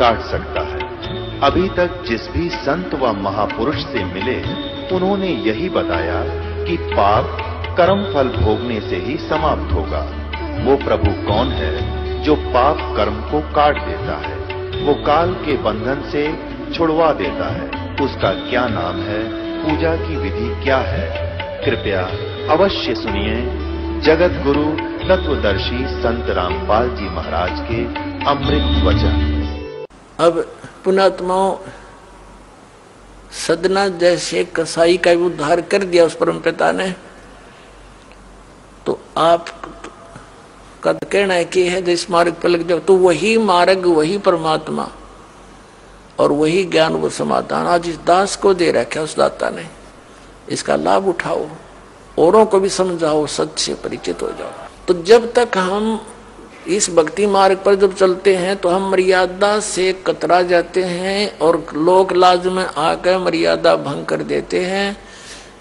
काट सकता है। अभी तक जिस भी संत व महापुरुष से मिले, उन्होंने यही बताया कि पाप कर्म फल भोगने से ही समाप्त होगा। वो प्रभु कौन है जो पाप कर्म को काट देता है, वो काल के बंधन से छुड़वा देता है? उसका क्या नाम है, पूजा की विधि क्या है? कृपया अवश्य सुनिए जगत गुरु तत्वदर्शी संत रामपाल जी महाराज के अमृत वचन। अब पुणात्माओं, सदना जैसे कसाई का उद्धार कर दिया उस परम पिता ने, तो आप का कहना है कि है जिस मार्ग पर लग जाओ, तो वही मार्ग, वही परमात्मा और वही ज्ञान, वो समाधान आज इस दास को दे रखा उस दाता ने। इसका लाभ उठाओ, औरों को भी समझाओ, सच से परिचित हो जाओ। तो जब तक हम इस भक्ति मार्ग पर जब चलते हैं तो हम मर्यादा से कतरा जाते हैं और लोक लाज में आकर मर्यादा भंग कर देते हैं।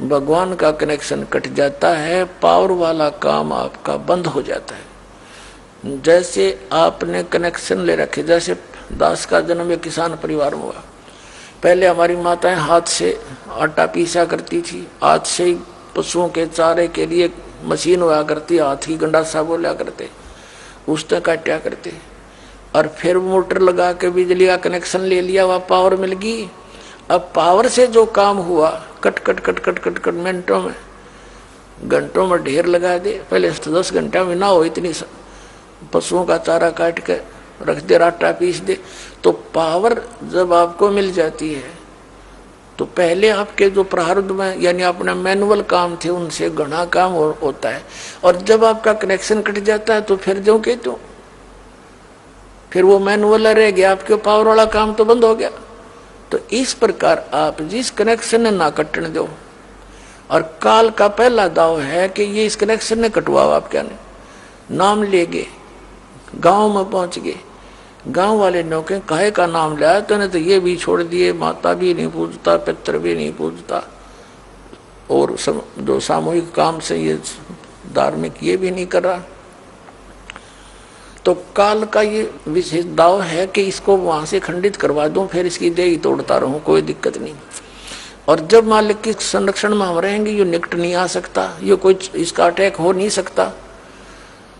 भगवान का कनेक्शन कट जाता है, पावर वाला काम आपका बंद हो जाता है। जैसे आपने कनेक्शन ले रखे, जैसे दास का जन्म एक किसान परिवार में हुआ। पहले हमारी माताएं हाथ से आटा पीसा करती थी, हाथ से ही पशुओं के चारे के लिए मशीन हुआ करती, हाथ ही गंडासा बोला करते, उसने काटा करते, और फिर मोटर लगा के बिजली का कनेक्शन ले लिया, वह पावर मिल गई। अब पावर से जो काम हुआ cut cut cut cut cut cut मिनटों में, घंटों में ढेर लगा दे। पहले 10 घंटा में ना हो इतनी पशुओं का चारा काट के रख दे, आटा पीस दे। तो पावर जब आपको मिल जाती है तो पहले आपके जो प्रारब्ध में यानी अपना मैनुअल काम थे उनसे घना काम होता है। और जब आपका कनेक्शन कट जाता है तो फिर जो के तो फिर वो मैनुअल रह गया, आपके पावर वाला काम तो बंद हो गया। तो इस प्रकार आप जिस कनेक्शन ने ना कटने दो, और काल का पहला दाव है कि ये इस कनेक्शन ने कटवाओ। आप क्या ने नाम ले गए, गांव में पहुंच गए, गांव वाले नौके काहे का नाम लिया, तो ने तो ये भी छोड़ दिए, माता भी नहीं पूजता, पितर भी नहीं पूजता, और जो सामूहिक काम से ये धार्मिक ये भी नहीं कर रहा। तो काल का ये विशेष दाव है कि इसको वहां से खंडित करवा दूं, फिर इसकी देही तोड़ता रहूं, कोई दिक्कत नहीं। और जब मालिक के संरक्षण में हम रहेंगे, ये निकट नहीं आ सकता, ये कोई इसका अटैक हो नहीं सकता।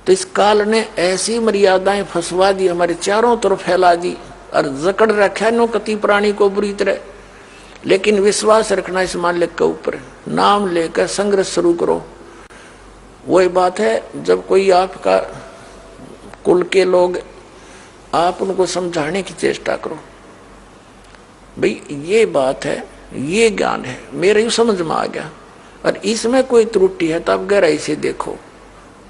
तो इस काल ने ऐसी मर्यादाएं फंसवा दी, हमारे चारों तरफ फैला दी और जकड़ रखा नो कति प्राणी को बुरी तरह। लेकिन विश्वास रखना इस मालिक के ऊपर, नाम लेकर संघर्ष शुरू करो। वही बात है, जब कोई आपका कुल के लोग, आप उनको समझाने की चेष्टा करो, भाई ये बात है, ये ज्ञान है, मेरे यूं समझ में आ गया, और इसमें कोई त्रुटि है तो आप गहराई से देखो।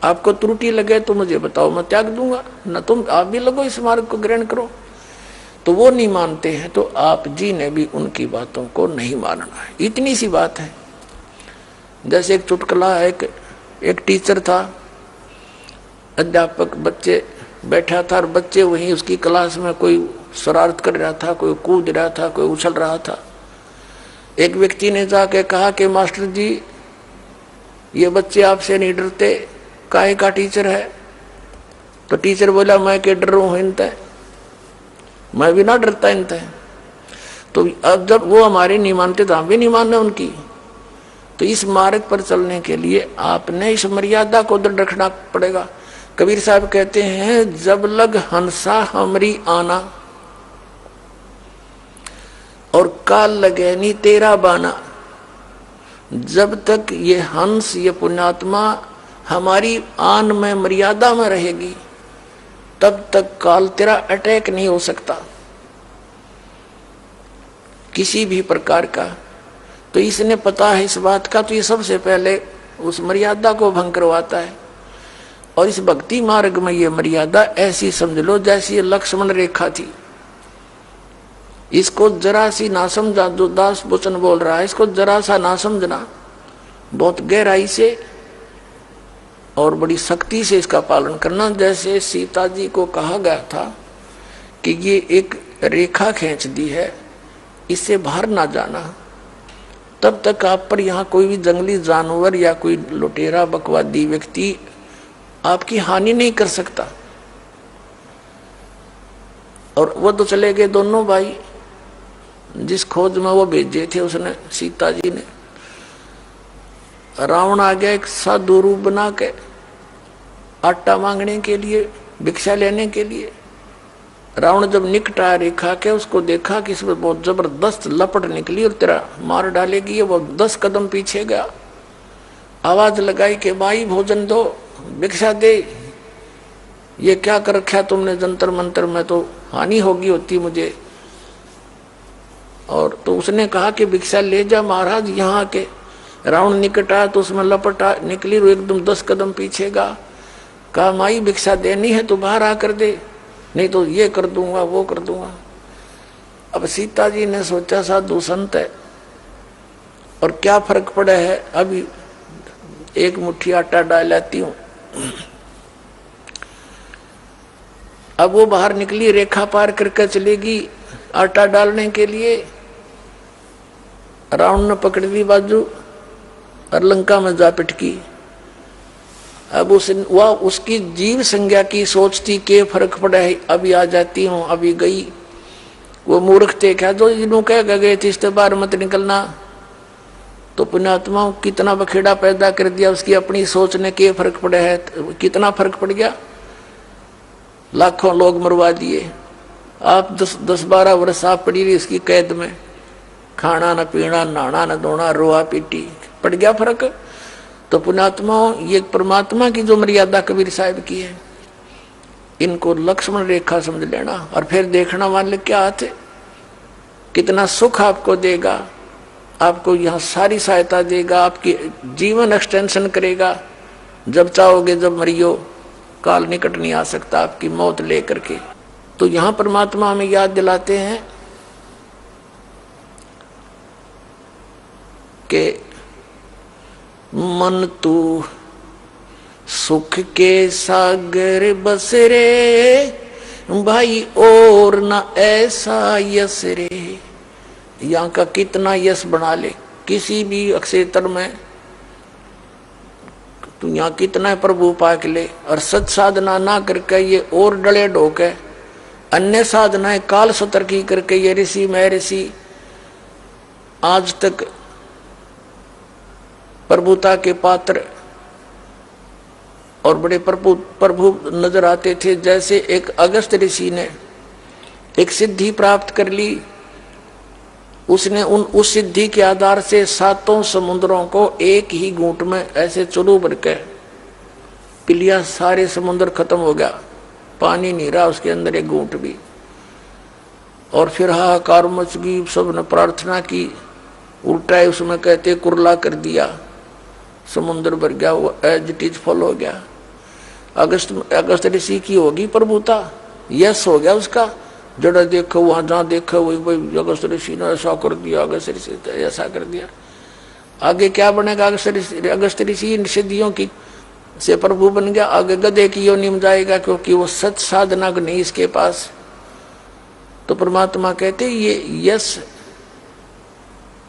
आपको त्रुटि लगे तो मुझे बताओ, मैं त्याग दूंगा, न तुम आप भी लगो इस मार्ग को ग्रहण करो। तो वो नहीं मानते हैं, तो आप जी ने भी उनकी बातों को नहीं मानना है। इतनी सी बात है। जैसे एक चुटकुला है, एक टीचर था, अध्यापक, बच्चे बैठा था और बच्चे वहीं उसकी क्लास में कोई शरारत कर रहा था, कोई कूद रहा था, कोई उछल रहा था। एक व्यक्ति ने जाके कहा कि मास्टर जी, ये बच्चे आपसे नहीं डरते, काहे का टीचर है? तो टीचर बोला, मैं के डर हूं इनते, मैं भी ना डरता इनते। तो अब जब वो हमारे नहीं मानते तो हम भी नहीं मानने उनकी। तो इस मार्ग पर चलने के लिए आपने इस मर्यादा को दृढ़ रखना पड़ेगा। कबीर साहब कहते हैं, जब लग हंसा हमरी आना और काल लगे नी तेरा बाना। जब तक ये हंस, ये पुण्यात्मा हमारी आन में, मर्यादा में रहेगी, तब तक काल तेरा अटैक नहीं हो सकता किसी भी प्रकार का। तो इसने पता है इस बात का, तो ये सबसे पहले उस मर्यादा को भंग करवाता है। और इस भक्ति मार्ग में ये मर्यादा ऐसी समझ लो जैसी लक्ष्मण रेखा थी। इसको जरा सी ना समझा, जो दास वचन बोल रहा है, इसको जरा सा ना समझना, बहुत गहराई से और बड़ी सख्ती से इसका पालन करना। जैसे सीता जी को कहा गया था कि ये एक रेखा खींच दी है, इससे बाहर ना जाना, तब तक आप पर यहाँ कोई भी जंगली जानवर या कोई लुटेरा बकवादी व्यक्ति आपकी हानि नहीं कर सकता। और वो तो चले गए दोनों भाई, जिस खोज में वो भेजे थे उसने सीता जी ने। रावण आ गया एक साधु रूप बना के आटा मांगने के लिए, भिक्षा लेने के लिए। रावण जब निकट आया रेखा के, उसको देखा कि इसमें बहुत जबरदस्त लपट निकली और तेरा मार डालेगी। वो 10 कदम पीछे गया, आवाज लगाई कि भाई भोजन दो, भिक्षा दे, ये क्या कर रखा तुमने जंतर मंतर में, तो हानि होगी होती मुझे। और तो उसने कहा कि भिक्षा ले जा महाराज यहाँ के। रावण निकट आया तो उसमें लपट निकली और एकदम 10 कदम पीछे गया। कहा माई भिक्षा देनी है तो बाहर आकर दे, नहीं तो ये कर दूंगा वो कर दूंगा। अब सीता जी ने सोचा साधु संत है और क्या फर्क पड़ा है, अभी एक मुट्ठी आटा डाल लाती हूं। अब वो बाहर निकली, रेखा पार करके चलेगी आटा डालने के लिए। रावण ने पकड़ ली बाजू और लंका में जा पिटकी। अब वह उसकी जीव संज्ञा की सोचती के फर्क पड़ा है, अभी आ जाती हूं, अभी गई। वो मूर्ख थे क्या जो जिन्हों कह गए थे इससे बाहर मत निकलना। तो पुण्यात्मा कितना बखेड़ा पैदा कर दिया उसकी अपनी सोच ने, के फर्क पड़ा है, कितना फर्क पड़ गया। लाखों लोग मरवा दिए। आप 10-12 वर्ष आप पड़ी रही इसकी कैद में, खाना न पीना, नहाना न धोना, रोआ पीटी, पड़ गया फर्क। तो पुण्यात्मा ये परमात्मा की जो मर्यादा कबीर साहब की है, इनको लक्ष्मण रेखा समझ लेना। और फिर देखना वाले क्या आते, कितना सुख आपको देगा, आपको यहाँ सारी सहायता देगा, आपकी जीवन एक्सटेंशन करेगा। जब चाहोगे जब मरियो, काल निकट नहीं आ सकता आपकी मौत लेकर के। तो यहाँ परमात्मा हमें याद दिलाते हैं कि मन तू सुख के सागर बस रे भाई, और न ऐसा यश रे। यहाँ का कितना यश बना ले किसी भी क्षेत्र में, तू यहाँ कितना प्रभु पाक ले, और सत साधना ना करके ये और डले ढोके अन्य साधनाएं काल सतर्की करके ये ऋषि मैं ऋषि आज तक प्रभुता के पात्र और बड़े प्रभु नजर आते थे। जैसे एक अगस्त ऋषि ने एक सिद्धि प्राप्त कर ली, उसने उस सिद्धि के आधार से 7 समुद्रों को एक ही घूंट में ऐसे चुरू भर के पी लिया। सारे समुद्र खत्म हो गया, पानी नहीं रहा उसके अंदर एक घूंट भी। और फिर हाहाकार मच गई, सबने प्रार्थना की, उल्टा है उसमें कहते कुरला कर दिया, समुद्र भर गया, वो एज इट इज फॉल हो गया। अगस्त ऋषि की होगी प्रभुता, यस हो गया उसका। जड़ा देखो वहां जहां देखो वही अगस्त ऋषि ने ऐसा कर दिया, अगस्त ऋषि ने ऐसा कर दिया। आगे क्या बनेगा, अगस्त ऋषि इन सिद्धियों की से प्रभु बन गया, आगे गधे की योनि में जाएगा, क्योंकि वो सच साधना नहीं इसके पास। तो परमात्मा कहते ये यश,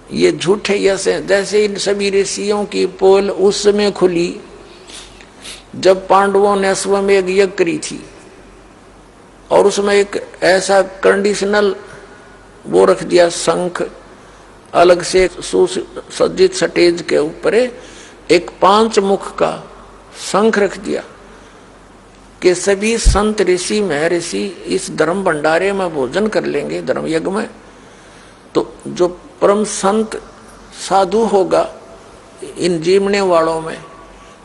ये झूठे यश है। जैसे इन सभी ऋषियों की पोल उस समय खुली जब पांडवों ने अश्वमेध यज्ञ करी थी, और उसमें एक ऐसा कंडीशनल वो रख दिया, शंख अलग से सुसज्जित स्टेज के ऊपर एक 5 मुख का शंख रख दिया कि सभी संत ऋषि महर्षि इस धर्म भंडारे में भोजन कर लेंगे, धर्म यज्ञ में। तो जो परम संत साधु होगा इन जीवने वालों में,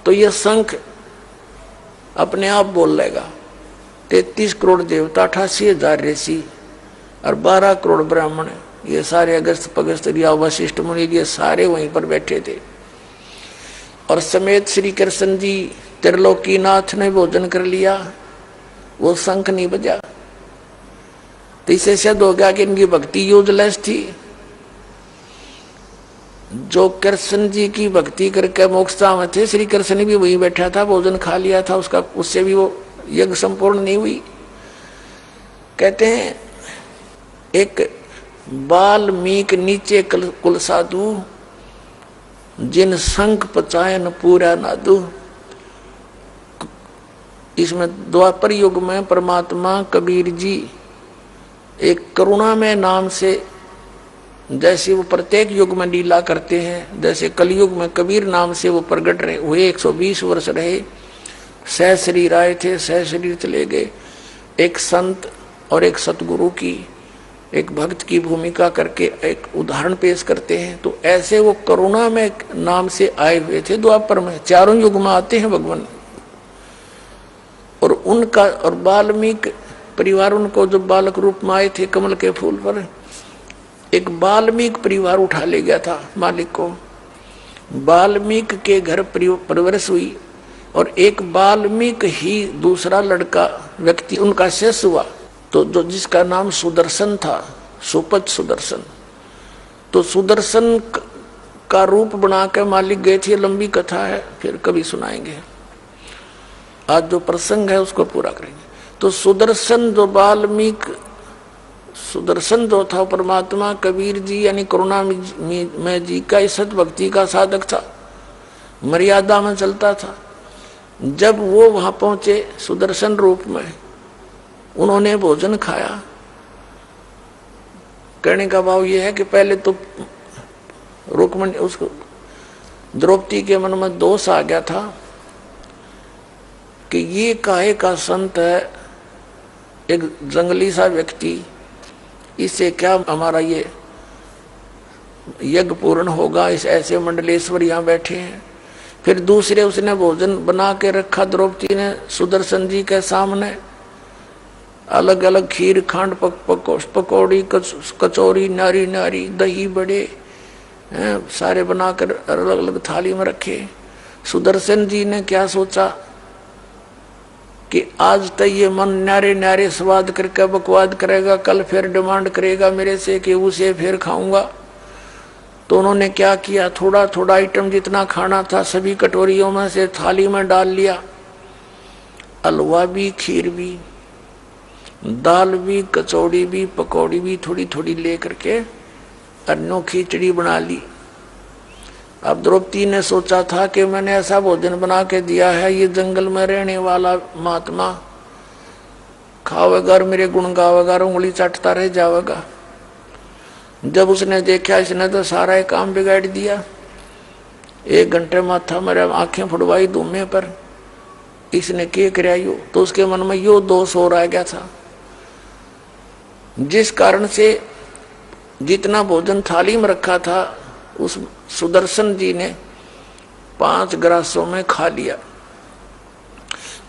तो यह शंख अपने आप बोल लेगा। 33 करोड़ देवता, 88,000 ऋषि और 12 करोड़ ब्राह्मण, ये सारे अगस्त पगस्त या वशिष्ठ मुनि ये सारे वहीं पर बैठे थे। और समेत श्री कृष्ण जी त्रिलोकीनाथ ने भोजन कर लिया, वो शंख नहीं बजा। तो इससे सिद्ध हो गया कि इनकी भक्ति यूजलेस थी। जो कृष्ण जी की भक्ति करके मोक्षता में थे, श्री कृष्ण भी वहीं बैठा था, भोजन खा लिया था उसका, उससे भी वो यज्ञ संपूर्ण नहीं हुई। कहते हैं एक बाल्मीक नीचे कुल साधु, जिन शंख पचाए न पूरा नादू। इसमें द्वापर युग में परमात्मा कबीर जी एक करुणामय नाम से जैसे वो प्रत्येक युग में लीला करते हैं, जैसे कलयुग में कबीर नाम से वो प्रकट रहे हुए 120 वर्ष रहे, सह शरीर आए थे, सह शरीर चले गए। एक संत और एक सतगुरु की, एक भक्त की भूमिका करके एक उदाहरण पेश करते हैं। तो ऐसे वो करुणा में नाम से आए हुए थे द्वापर में, चारों युग में आते हैं भगवान। और उनका और वाल्मीकि परिवार उनको जब बालक रूप में आए थे कमल के फूल पर, एक वाल्मीकि परिवार उठा ले गया था मालिक को। वाल्मीकि के घर परवरिश हुई और एक वाल्मीकि ही दूसरा लड़का व्यक्ति उनका शिष्य हुआ, तो जो जिसका नाम सुदर्शन था, सुपथ सुदर्शन। तो सुदर्शन का रूप बना के मालिक गए थे। लंबी कथा है, फिर कभी सुनाएंगे। आज जो प्रसंग है उसको पूरा करेंगे। तो सुदर्शन जो वाल्मीकि, सुदर्शन जो था परमात्मा कबीर जी यानी करुणा में जी का सत भक्ति का साधक था, मर्यादा में चलता था। जब वो वहां पहुंचे सुदर्शन रूप में, उन्होंने भोजन खाया। कहने का भाव यह है कि पहले तो रुक्मणी उसको द्रौपदी के मन में दोष आ गया था कि ये काहे का संत है, एक जंगली सा व्यक्ति, इससे क्या हमारा ये यज्ञ पूर्ण होगा, इस ऐसे मंडलेश्वर यहाँ बैठे हैं। फिर दूसरे उसने भोजन बना के रखा द्रौपदी ने सुदर्शन जी के सामने, अलग अलग खीर, खांड, पकौड़ी, कचौरी, नारी नारी, दही बड़े सारे बनाकर अलग अलग थाली में रखे। सुदर्शन जी ने क्या सोचा कि आज तक ये मन न्यारे न्यारे स्वाद करके बकवाद करेगा, कल फिर डिमांड करेगा मेरे से कि उसे फिर खाऊंगा। तो उन्होंने क्या किया, थोड़ा थोड़ा आइटम जितना खाना था सभी कटोरियों में से थाली में डाल लिया। हलवा भी, खीर भी, दाल भी, कचौड़ी भी, पकौड़ी भी थोड़ी थोड़ी ले करके अन्नों खिचड़ी बना ली। अब द्रौपदी ने सोचा था कि मैंने ऐसा भोजन बना के दिया है, ये जंगल में रहने वाला महात्मा खावेगा और मेरे गुण गावेगा और उंगली चाटता रह जाएगा। जब उसने देखा इसने तो सारा एक काम बिगाड़ दिया, 1 घंटे माथा मेरे आंखें फुड़वाई धूमे पर, इसने क्या कराया यो, तो उसके मन में यो दोष हो रह गया था, जिस कारण से जितना भोजन थाली में रखा था उस सुदर्शन जी ने 5 ग्रासों में खा लिया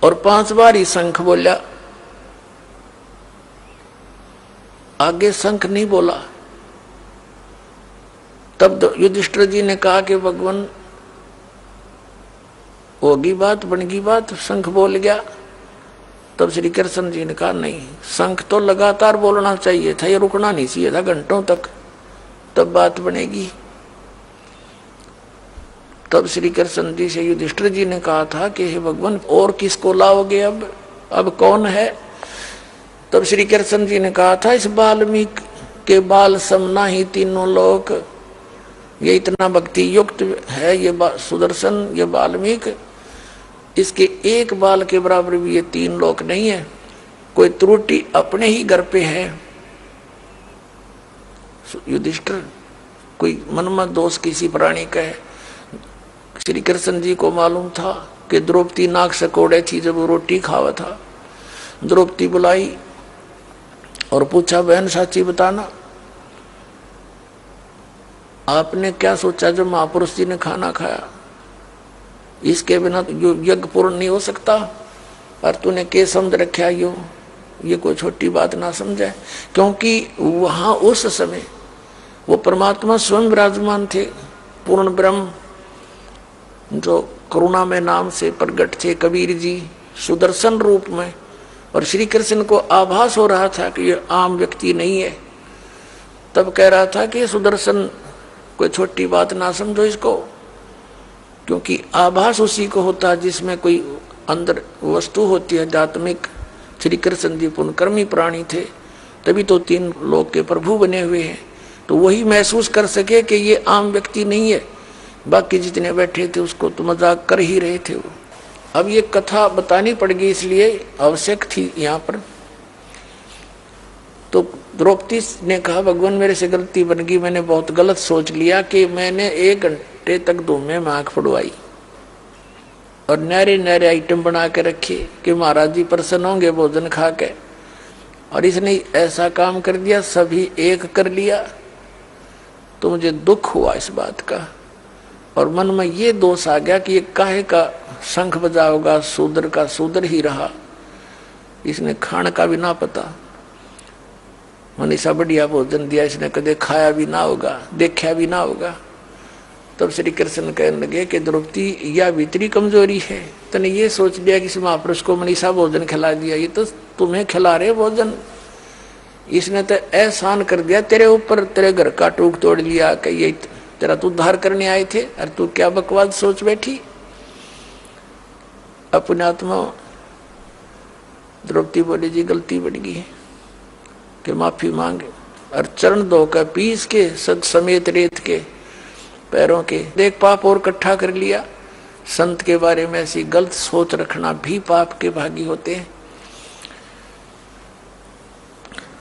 और 5 बार ही शंख बोला। आगे शंख नहीं बोला। तब युधिष्ठिर जी ने कहा कि भगवान होगी बात, बनेगी बात, शंख बोल गया। तब श्री कृष्ण जी ने कहा नहीं, शंख तो लगातार बोलना चाहिए था, ये रुकना नहीं चाहिए था घंटों तक, तब बात बनेगी। तब श्री कृष्ण जी से युधिष्ठिर जी ने कहा था कि हे भगवान और किसको लाओगे, अब कौन है। तब श्री कृष्ण जी ने कहा था इस वाल्मीकि के बाल समना ही तीनों लोक, ये इतना भक्ति युक्त है ये सुदर्शन, ये वाल्मीकि, इसके एक बाल के बराबर भी ये 3 लोक नहीं है। कोई त्रुटि अपने ही घर पे है युधिष्ठिर, कोई मन में दोष किसी प्राणी का है। श्री कृष्ण जी को मालूम था कि द्रौपदी नाक से कोड़े थी जब वो रोटी खावा था। द्रौपदी बुलाई और पूछा बहन साची बताना, आपने क्या सोचा जब महापुरुष जी ने खाना खाया, इसके बिना यज्ञ पूर्ण नहीं हो सकता, और तूने के समझ रखा ये कोई छोटी बात ना समझे। क्योंकि वहां उस समय वो परमात्मा स्वयं विराजमान थे, पूर्ण ब्रह्म जो करुणा में नाम से प्रकट थे कबीर जी सुदर्शन रूप में। और श्री कृष्ण को आभास हो रहा था कि ये आम व्यक्ति नहीं है। तब कह रहा था कि सुदर्शन कोई छोटी बात ना समझो इसको, क्योंकि आभास उसी को होता है जिसमें कोई अंदर वस्तु होती है आध्यात्मिक। श्री कृष्ण जी पुण्यकर्मी प्राणी थे, तभी तो 3 लोक के प्रभु बने हुए हैं। तो वही महसूस कर सके कि ये आम व्यक्ति नहीं है। बाकी जितने बैठे थे उसको तो मजाक कर ही रहे थे वो। अब ये कथा बतानी पड़ गई, इसलिए आवश्यक थी यहाँ पर। तो द्रौपदी ने कहा भगवान मेरे से गलती बन गई, मैंने बहुत गलत सोच लिया कि मैंने 1 घंटे तक धूमे में आंख फुड़वाई और नहरे नहरे आइटम बना के रखे कि महाराज जी प्रसन्न होंगे भोजन खा के, और इसने ऐसा काम कर दिया, सभी एक कर लिया। तो मुझे दुख हुआ इस बात का और मन में ये दोष आ गया कि ये काहे का शंख बजाओगा, शूद्र का शूद्र ही रहा, इसने खान का भी ना पता, मनीषा बढ़िया भोजन दिया, इसने कदे खाया भी ना होगा, देखा भी ना होगा। तब श्री कृष्ण कहने लगे कि द्रौपदी यह भीतरी कमजोरी है, तने ये सोच लिया कि इस महापुरुष को मनीषा भोजन खिला दिया, ये तो तुम्हें खिला रहे भोजन, इसने तो एहसान कर दिया तेरे ऊपर, तेरे घर का टूक तोड़ लिया कि ये तेरा तू उद्धार करने आए थे और तू क्या बकवास सोच बैठी। अपने आत्मा द्रौपदी बोली जी गलती बढ़ गई कि माफी मांगे और चरण धोकर पीस के सद समेत रेत के पैरों के देख पाप और इकट्ठा कर लिया। संत के बारे में ऐसी गलत सोच रखना भी पाप के भागी होते हैं।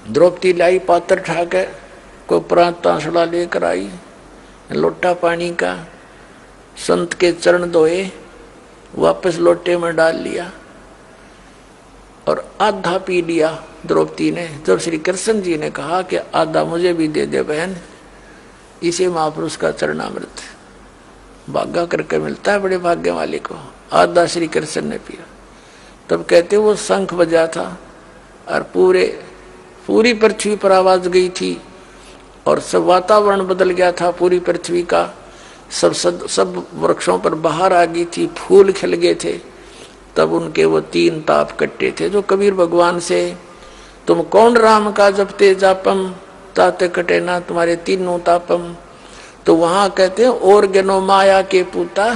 द्रौपदी लाई पात्र ठाकर को प्रांत तांसड़ा लेकर आई, लोटा पानी का, संत के चरण धोए, वापस लोटे में डाल लिया और आधा पी लिया द्रौपदी ने। जब श्री कृष्ण जी ने कहा कि आधा मुझे भी दे दे बहन, इसे महापुरुष का चरणामृत भागा करके मिलता है बड़े भाग्य वाले को। आधा श्री कृष्ण ने पिया। तब कहते वो शंख बजा था और पूरी पृथ्वी पर आवाज गई थी और सब वातावरण बदल गया था पूरी पृथ्वी का। सब वृक्षों पर बहार आ गई थी, फूल खिल गए थे। तब उनके वो 3 ताप कट्टे थे जो कबीर भगवान से तुम कौन राम का जपते जापम ताते कटे ना तुम्हारे 3 तापम। तो वहां कहते हैं और ज्ञानो माया के पूता,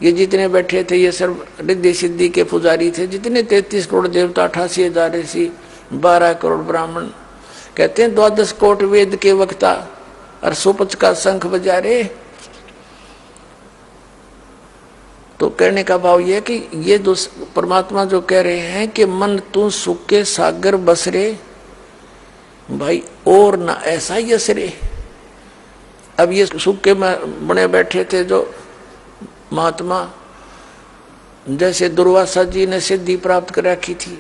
ये जितने बैठे थे ये सर्व रिद्धि सिद्धि के पुजारी थे, जितने 33 करोड़ देवता, 88,000 ऋषि, 12 करोड़ ब्राह्मण, कहते हैं 12 कोट वेद के वक्ता और सुपच का शंख बजा रहे। तो कहने का भाव यह कि ये जो परमात्मा जो कह रहे हैं कि मन तू सुख के सागर बसरे, भाई और ना ऐसा ही असरे। अब ये सुख के बने बैठे थे जो महात्मा, जैसे दुर्वासा जी ने सिद्धि प्राप्त कर रखी थी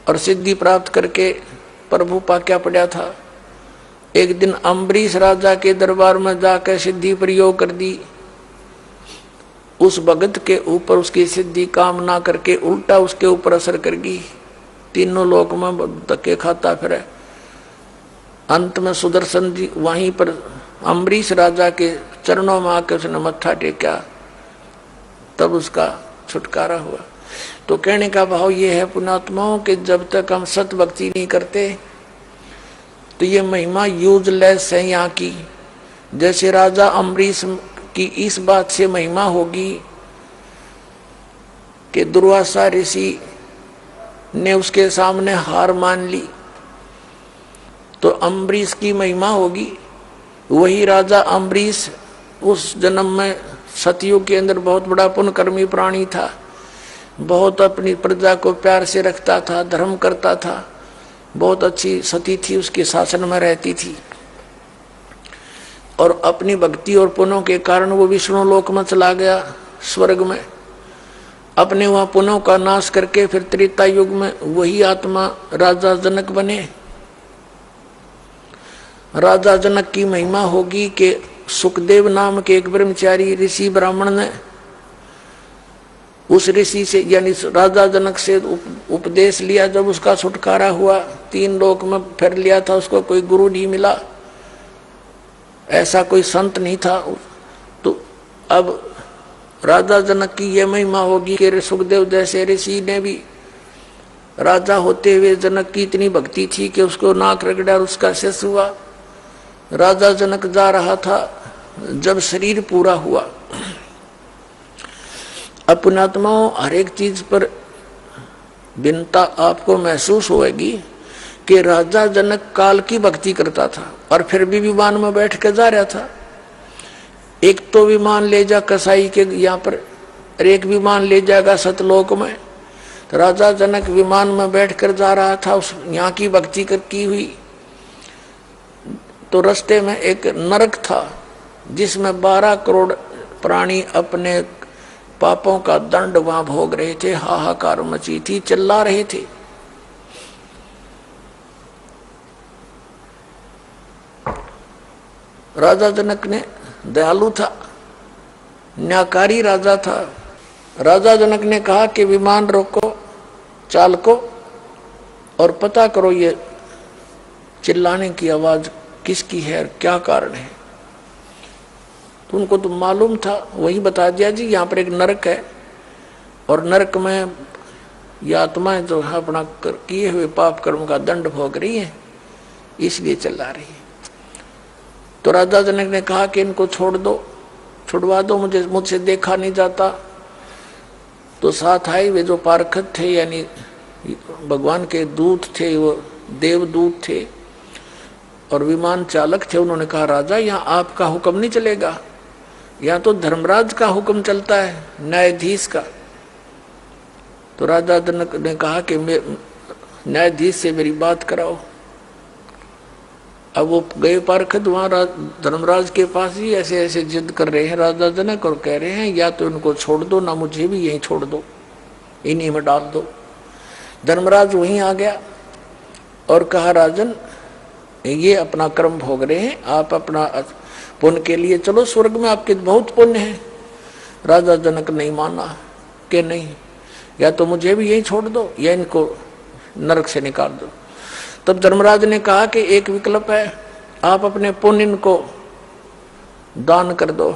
और सिद्धि प्राप्त करके प्रभु पा क्या पड़ा था। एक दिन अम्बरीश राजा के दरबार में जाकर सिद्धि प्रयोग कर दी। उस भगत के ऊपर उसकी सिद्धि काम ना करके उल्टा उसके ऊपर असर कर गई। तीनों लोक में धक्के खाता फिरे। अंत में सुदर्शन जी वहीं पर अम्बरीश राजा के चरणों में आकर उसने मत्था टेका, तब उसका छुटकारा हुआ। तो कहने का भाव ये है पुण्यात्माओं कि जब तक हम सत भक्ति नहीं करते तो ये महिमा यूजलेस है यहाँ की। जैसे राजा अम्बरीश की इस बात से महिमा होगी कि दुर्वासा ऋषि ने उसके सामने हार मान ली, तो अम्बरीश की महिमा होगी। वही राजा अम्बरीश उस जन्म में सतयुग के अंदर बहुत बड़ा पुण्यकर्मी प्राणी था, बहुत अपनी प्रजा को प्यार से रखता था, धर्म करता था, बहुत अच्छी सती थी, उसके शासन में रहती थी और अपनी भक्ति और पुण्यों के कारण वो विष्णु लोक में चला गया, स्वर्ग में। अपने वहां पुण्यों का नाश करके फिर त्रेता युग में वही आत्मा राजा जनक बने। राजा जनक की महिमा होगी कि सुखदेव नाम के एक ब्रह्मचारी ऋषि ब्राह्मण ने उस ऋषि से यानी राजा जनक से उपदेश लिया। जब उसका छुटकारा हुआ, 3 लोक में फिर लिया था, उसको कोई गुरु नहीं मिला, ऐसा कोई संत नहीं था। तो अब राजा जनक की यह महिमा होगी कि सुखदेव जैसे ऋषि ने भी राजा होते हुए जनक की इतनी भक्ति थी कि उसको नाक रगड़ा और उसका शेष हुआ। राजा जनक जा रहा था, जब शरीर पूरा हुआ। अपनात्माओं हर एक चीज पर भिन्नता आपको महसूस होगी कि राजा जनक काल की भक्ति करता था और फिर भी विमान में बैठ कर जा रहा था। एक तो विमान ले जा कसाई के यहाँ पर, एक विमान ले जाएगा सतलोक में। तो राजा जनक विमान में बैठकर जा रहा था, उस यहाँ की भक्ति की हुई। तो रास्ते में एक नरक था जिसमें 12 करोड़ प्राणी अपने पापों का दंड वहां भोग रहे थे। हाहाकार मची थी, चिल्ला रहे थे। राजा जनक ने दयालु था, न्यायकारी राजा था। राजा जनक ने कहा कि विमान रोको, चालको, और पता करो ये चिल्लाने की आवाज किसकी है और क्या कारण है। तो उनको तो मालूम था, वही बता दिया जी यहाँ पर एक नरक है और नरक में ये आत्माएं जो है अपना किए हुए पाप कर्म का दंड भोग रही है, इसलिए चिल्ला रही है। तो राजा जनक ने कहा कि इनको छोड़ दो, छुड़वा दो, मुझसे देखा नहीं जाता। तो साथ आए वे जो पारखत थे, यानी भगवान के दूत थे, वो देवदूत थे और विमान चालक थे। उन्होंने कहा राजा यहाँ आपका हुक्म नहीं चलेगा, यहाँ तो धर्मराज का हुक्म चलता है, न्यायाधीश का। तो राजा जनक ने कहा कि न्यायाधीश से मेरी बात कराओ। अब वो गए पारखत वहां धर्मराज के पास ही ऐसे ऐसे जिद कर रहे हैं राजा जनक और कह रहे हैं या तो इनको छोड़ दो ना मुझे भी यहीं छोड़ दो, इन्हीं में डाल दो। धर्मराज वहीं आ गया और कहा राजन ये अपना कर्म भोग रहे हैं, आप अपना पुण्य के लिए चलो, स्वर्ग में आपके बहुत पुण्य है। राजा जनक नहीं माना कि नहीं, या तो मुझे भी यहीं छोड़ दो या इनको नरक से निकाल दो। तब धर्मराज ने कहा कि एक विकल्प है, आप अपने पुण्य को दान कर दो,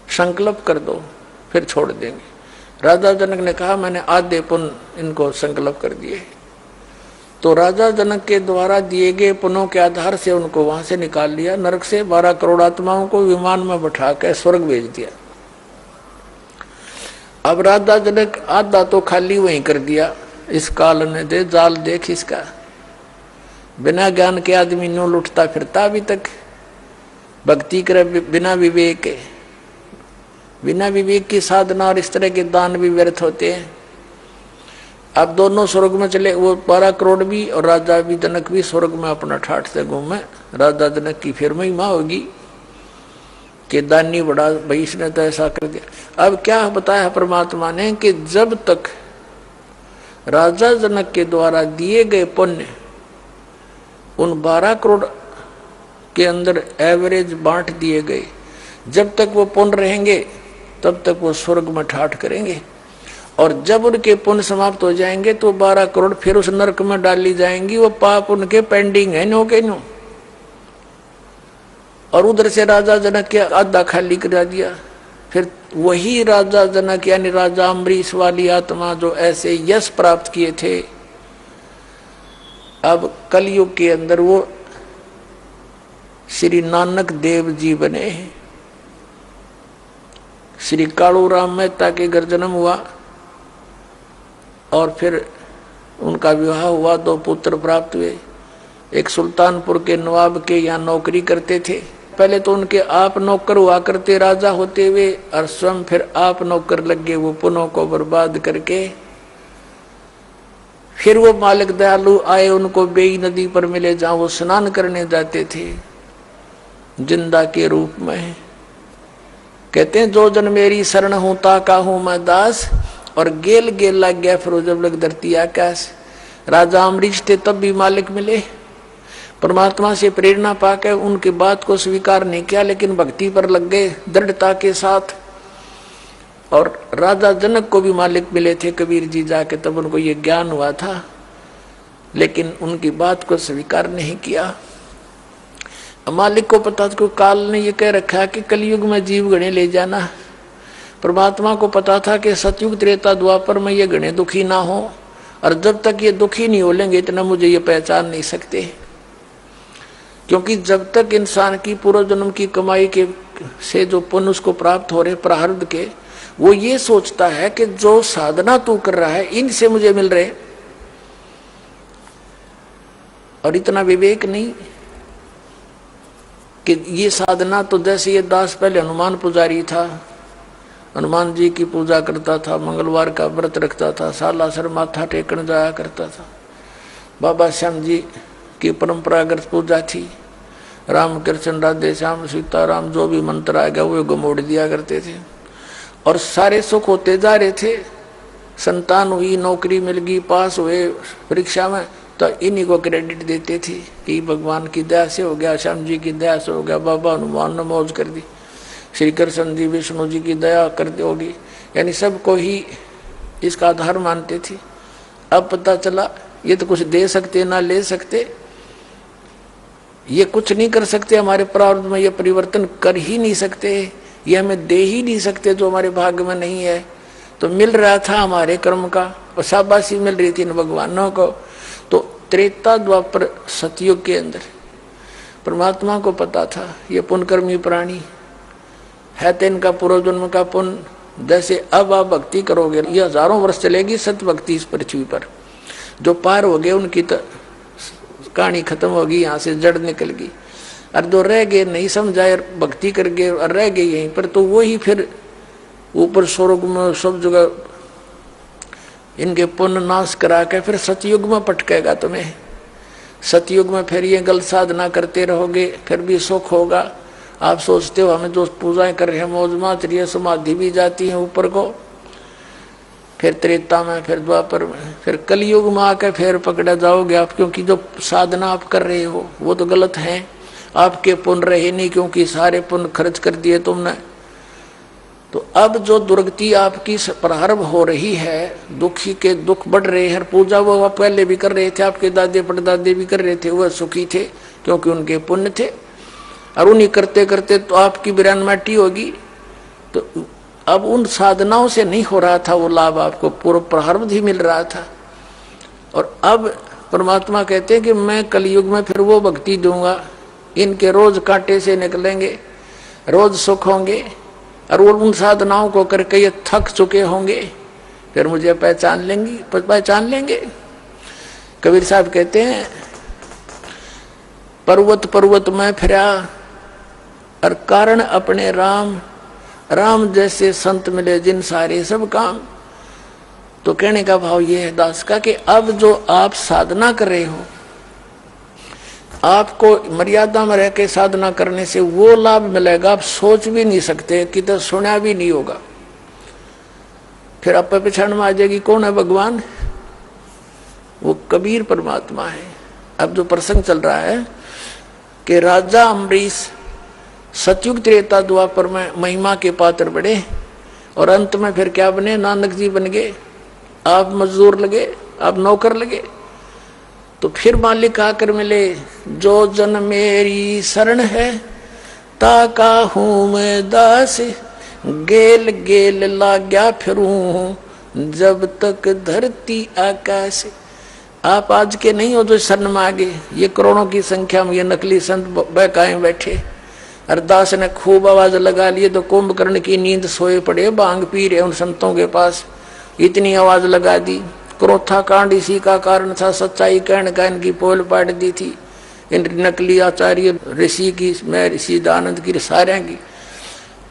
संकल्प कर दो, फिर छोड़ देंगे। राजा जनक ने कहा मैंने आधे पुण्य इनको संकल्प कर दिए। तो राजा जनक के द्वारा दिए गए पुण्यों के आधार से उनको वहां से निकाल लिया, नरक से 12 करोड़ आत्माओं को विमान में बैठा कर स्वर्ग भेज दिया। अब राजा जनक आधा तो खाली वहीं कर दिया, इस काल ने दे जाल देख इसका, बिना ज्ञान के आदमी नो लुटता फिरता अभी तक, भक्ति करे बिना विवेक के, बिना विवेक की साधना और इस तरह के दान भी व्यर्थ होते हैं। अब दोनों स्वर्ग में चले, वो 12 करोड़ भी और राजा भी जनक भी स्वर्ग में अपना ठाठ से घूमे। राजा जनक की फिर महिमा होगी कि दानी बड़ा भाई, इसने तो ऐसा कर दिया। अब क्या बताया परमात्मा ने कि जब तक राजा जनक के द्वारा दिए गए पुण्य उन 12 करोड़ के अंदर एवरेज बांट दिए गए, जब तक वो पुण्य रहेंगे तब तक वो स्वर्ग में ठाठ करेंगे, और जब उनके पुण्य समाप्त हो जाएंगे तो 12 करोड़ फिर उस नरक में डाली जाएंगी। वो पाप उनके पेंडिंग है, नो के नो। और उधर से राजा जनक के आधा खाली करा दिया। फिर वही राजा जनक यानी राजा अम्बरीश वाली आत्मा जो ऐसे यश प्राप्त किए थे, अब कलयुग के अंदर वो श्री नानक देव जी बने। श्री कालूराम मेहता के घर जन्म हुआ और फिर उनका विवाह हुआ, 2 पुत्र प्राप्त हुए। एक सुल्तानपुर के नवाब के यहाँ नौकरी करते थे। पहले तो उनके आप नौकर हुआ करते राजा होते हुए, और स्वयं फिर आप नौकर लग गए वो पुनों को बर्बाद करके। फिर वो मालिक दयालु आए, उनको बेई नदी पर मिले जहां वो स्नान करने जाते थे जिंदा के रूप में। कहते हैं जो जन मेरी शरण हूं ताका हूं मैं दास, और गेल गेल लग गया फिर जब लग धरती आकाश। राजा अम्बरीश थे तब भी मालिक मिले, परमात्मा से प्रेरणा पाकर उनकी बात को स्वीकार नहीं किया, लेकिन भक्ति पर लग गए दृढ़ता के साथ। और राजा जनक को भी मालिक मिले थे कबीर जी जाके, तब उनको ये ज्ञान हुआ था, लेकिन उनकी बात को स्वीकार नहीं किया। मालिक को पता था, काल ने ये कह रखा कि कलयुग में जीव गणे ले जाना। परमात्मा को पता था कि सतयुग त्रेता द्वापर में ये गणे दुखी ना हो, और जब तक ये दुखी नहीं हो लेंगे इतना मुझे ये पहचान नहीं सकते। क्योंकि जब तक इंसान की पूर्व जन्म की कमाई के से जो पुण्य उसको प्राप्त हो रहे प्रारब्ध के, वो ये सोचता है कि जो साधना तू कर रहा है इनसे मुझे मिल रहे, और इतना विवेक नहीं कि ये साधना तो जैसे ये दास पहले हनुमान पुजारी था, हनुमान जी की पूजा करता था, मंगलवार का व्रत रखता था, सालासर माथा टेकन जाया करता था। बाबा श्याम जी की परंपरागत पूजा थी। राम कृष्ण राधे श्याम सीताराम जो भी मंत्र आ गया वो गमोड़ दिया करते थे और सारे सुख होते जा रहे थे। संतान हुई, नौकरी मिल गई, पास हुए परीक्षा में, तो इन्हीं को क्रेडिट देते थे कि भगवान की दया से हो गया, श्याम जी की दया से हो गया, बाबा हनुमान ने मौज कर दी, श्री कृष्ण जी विष्णु जी की दया कर दी होगी, यानी सबको ही इसका आधार मानते थे। अब पता चला ये तो कुछ दे सकते ना ले सकते, ये कुछ नहीं कर सकते, हमारे प्रारब्ध में ये परिवर्तन कर ही नहीं सकते, ये हमें दे ही नहीं सकते जो हमारे भाग्य में नहीं है। तो मिल रहा था हमारे कर्म का और शाबाशी मिल रही थी इन भगवानों को। तो त्रेता द्वापर सतयुग के अंदर परमात्मा को पता था ये पुण्यकर्मी प्राणी है, तो इनका पूर्व जन्म का पुण्य, जैसे अब आप भक्ति करोगे ये हजारों वर्ष चलेगी सत भक्ति इस पृथ्वी पर। जो पार हो गए उनकी तो कहानी खत्म होगी, यहाँ से जड़ निकल गई। और जो रह गए नहीं समझाए भक्ति कर गए और रह गए यहीं पर, तो वो ही फिर ऊपर स्वर्ग में सब जगह इनके पुण्य नाश करा के फिर सतयुग में पटकेगा तुम्हें। सतयुग में फिर ये गलत साधना करते रहोगे फिर भी सुख होगा। आप सोचते हो हमें जो पूजाएं कर रहे हैं मौज माच रही है, समाधि भी जाती है ऊपर को, फिर त्रेता में, फिर द्वापर में, फिर कलयुग में आकर फिर पकड़ा जाओगे आप, क्योंकि जो साधना आप कर रहे हो वो तो गलत है। आपके पुण्य रहे नहीं क्योंकि सारे पुण्य खर्च कर दिए तुमने। तो अब जो दुर्गति आपकी प्रारंभ हो रही है, दुखी के दुख बढ़ रहे हैं। पूजा वो आप पहले भी कर रहे थे, आपके दादे परदादे भी कर रहे थे, वह सुखी थे क्योंकि उनके पुण्य थे। और उन्हीं करते करते तो आपकी बिरान माटी होगी। तो अब उन साधनाओं से नहीं हो रहा था वो लाभ, आपको पूर्व प्रारब्ध ही मिल रहा था। और अब परमात्मा कहते हैं कि मैं कलयुग में फिर वो भक्ति दूंगा, इनके रोज कांटे से निकलेंगे, रोज सुख होंगे, और वो उन साधनाओं को करके ये थक चुके होंगे, फिर मुझे पहचान लेंगे। कबीर साहब कहते हैं पर्वत पर्वत में फिरा और कारण अपने राम, राम जैसे संत मिले जिन सारे सब काम। तो कहने का भाव ये है दास का कि अब जो आप साधना कर रहे हो, आपको मर्यादा में रह के साधना करने से वो लाभ मिलेगा आप सोच भी नहीं सकते, कि तो सुना भी नहीं होगा। फिर आप पहचान में आ जाएगी कौन है भगवान, वो कबीर परमात्मा है। अब जो प्रसंग चल रहा है कि राजा अम्बरीश सतयुग त्रेता द्वापर में महिमा के पात्र बड़े और अंत में फिर क्या बने, नानक जी बन गए। आप मजदूर लगे, आप नौकर लगे। तो फिर मालिक आकर मिले, जो जन मेरी शरण है ताका हूं मैं दास, गेल गेल लाग्या फिरूं जब तक धरती आकाश। आप आज के नहीं हो जो शरण मांगे, ये करोड़ों की संख्या में ये नकली संत बहकाए बैठे। अरदास ने खूब आवाज लगा लिए तो कुंभकर्ण की नींद सोए पड़े, भांग पी रहे उन संतों के पास, इतनी आवाज लगा दी। क्रोथा कांड इसी का कारण था, सच्चाई कहने का इनकी पोल पाट दी थी इन नकली आचार्य ऋषि की, मैं ऋषि दानंद की, सारे की।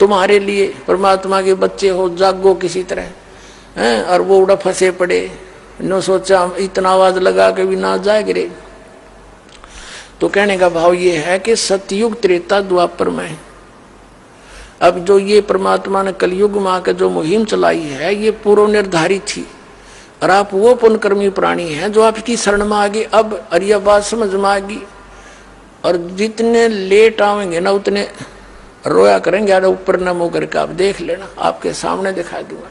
तुम्हारे लिए परमात्मा के बच्चे हो, जागो किसी तरह हैं। और वो उड़ा फंसे पड़े, नो सोचा इतना आवाज लगा के भी ना जाए गिरे। तो कहने का भाव ये है कि सतयुग त्रेता द्वापर में अब जो ये परमात्मा ने कलयुग में आकर जो मुहिम चलाई है ये पूर्व निर्धारित थी। और आप वो पुण्यकर्मी प्राणी हैं जो आपकी शरण में आ गए, अब अरिया बात समझ में आ गई। और जितने लेट आवेंगे ना उतने रोया करेंगे, अरे ऊपर न मुँह करके आप देख लेना, आपके सामने दिखा दूंगा,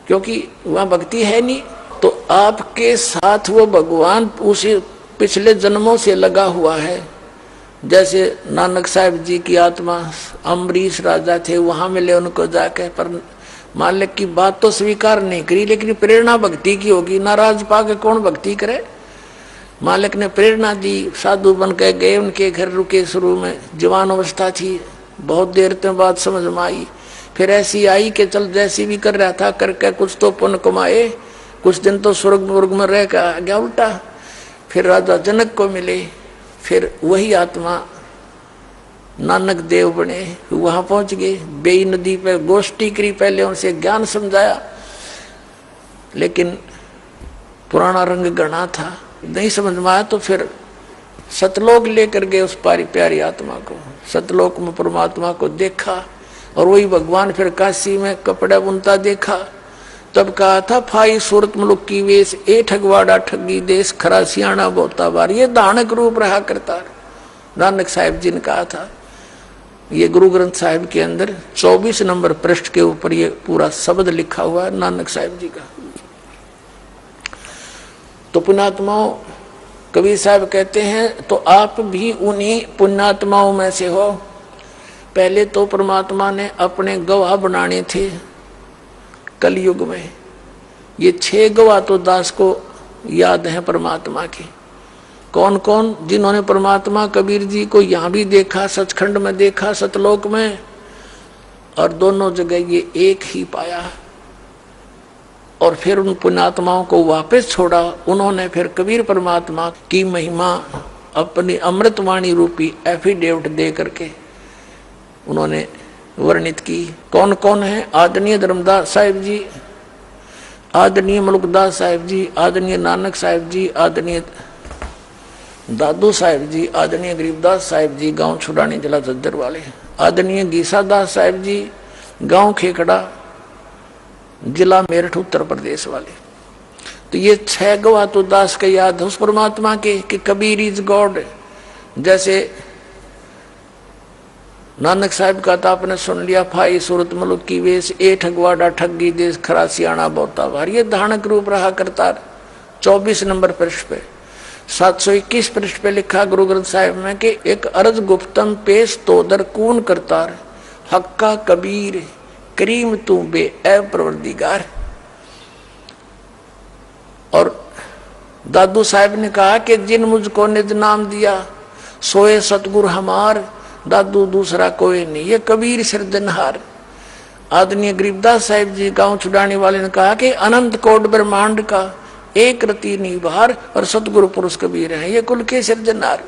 क्योंकि वहां भक्ति है नहीं। तो आपके साथ वो भगवान उसी पिछले जन्मों से लगा हुआ है। जैसे नानक साहब जी की आत्मा अम्बरीश राजा थे, वहां मिले उनको जाके, पर मालिक की बात तो स्वीकार नहीं करी, लेकिन प्रेरणा भक्ति की होगी। नाराज पाके कौन भक्ति करे। मालिक ने प्रेरणा दी, साधु बन के गए, उनके घर रुके। शुरू में जवान अवस्था थी, बहुत देर तक बात समझ में आई। फिर ऐसी आई कि चल जैसी भी कर रहा था करके कुछ तो पुण्य कमाए, कुछ दिन तो स्वर्ग में रह गया उल्टा। फिर राजा जनक को मिले, फिर वही आत्मा नानक देव बने, वहां पहुंच गए, बेई नदी पे गोष्ठी करी, पहले उनसे ज्ञान समझाया, लेकिन पुराना रंग गणा था, नहीं समझ में आया तो फिर सतलोक लेकर गए उस प्यारी आत्मा को। सतलोक में परमात्मा को देखा और वही भगवान फिर काशी में कपड़ा बुनता देखा। तब कहा था फाई सूरत मुलुक की वेश, ए ठगवाड़ा ठगी देश, खरा सियाणा बोता बार। ये दानक रूप रहा करता, नानक साहिब जी ने कहा था। ये गुरु ग्रंथ साहिब के अंदर 24 नंबर पृष्ठ के ऊपर ये पूरा शब्द लिखा हुआ है नानक साहिब जी का। तो पुण्यात्माओं, कबीर साहब कहते हैं तो आप भी उन्हीं पुण्यात्माओं में से हो। पहले तो परमात्मा ने अपने गवाह बनाने थे कलयुग में। ये 6 गवाह तो दास को याद है परमात्मा की। कौन कौन? जिन्होंने परमात्मा कबीर जी को यहाँ भी देखा, सचखंड में देखा, सतलोक में, और दोनों जगह ये एक ही पाया। और फिर उन पुण्यात्माओं को वापस छोड़ा। उन्होंने फिर कबीर परमात्मा की महिमा अपनी अमृतवाणी रूपी एफिडेविट दे करके उन्होंने वर्णित की। कौन कौन है? आदरणीय धर्मदास साहिब जी, आदरणीय मलुकदास साहिब जी, आदरणीय नानक साहिब जी, आदरणीय दादू साहिब जी, आदरणीय गरीबदास साहिब जी, गांव छुड़ानी जिला झज्जर वाले, आदरणीय गीसादास साहिब जी, गांव खेकड़ा जिला मेरठ उत्तर प्रदेश वाले। तो ये 6 गवाह तो दास के याद है उस परमात्मा के कि कबीर इज गॉड। जैसे नानक साहिब का था, आपने सुन लिया, फाई सूरत मुलुक की वेश, ए ठगवाड़ा ठगी देश, खरा सियाणा बोता बार। ये धानक रूप रहा करता। 24 नंबर पृष्ठ पे 721 पृष्ठ पे लिखा गुरु ग्रंथ साहिब में कि एक अर्ज गुप्तम पेश तो दर कून करतार, हक्का कबीर करीम तू बे ए परवरदिगार। और दादू साहब ने कहा कि जिन मुझको निज नाम दिया सोए सतगुरु हमार, दादू दूसरा कोई नहीं, ये कबीर सिरजनहार। आदरणीय गरीबदास साहिब जी गांव छुड़ाने वाले ने कहा कि अनंत कोट ब्रह्मांड का एक रति निभार और सतगुरु पुरुष कबीर हैं, ये कुल के सिरजनहार।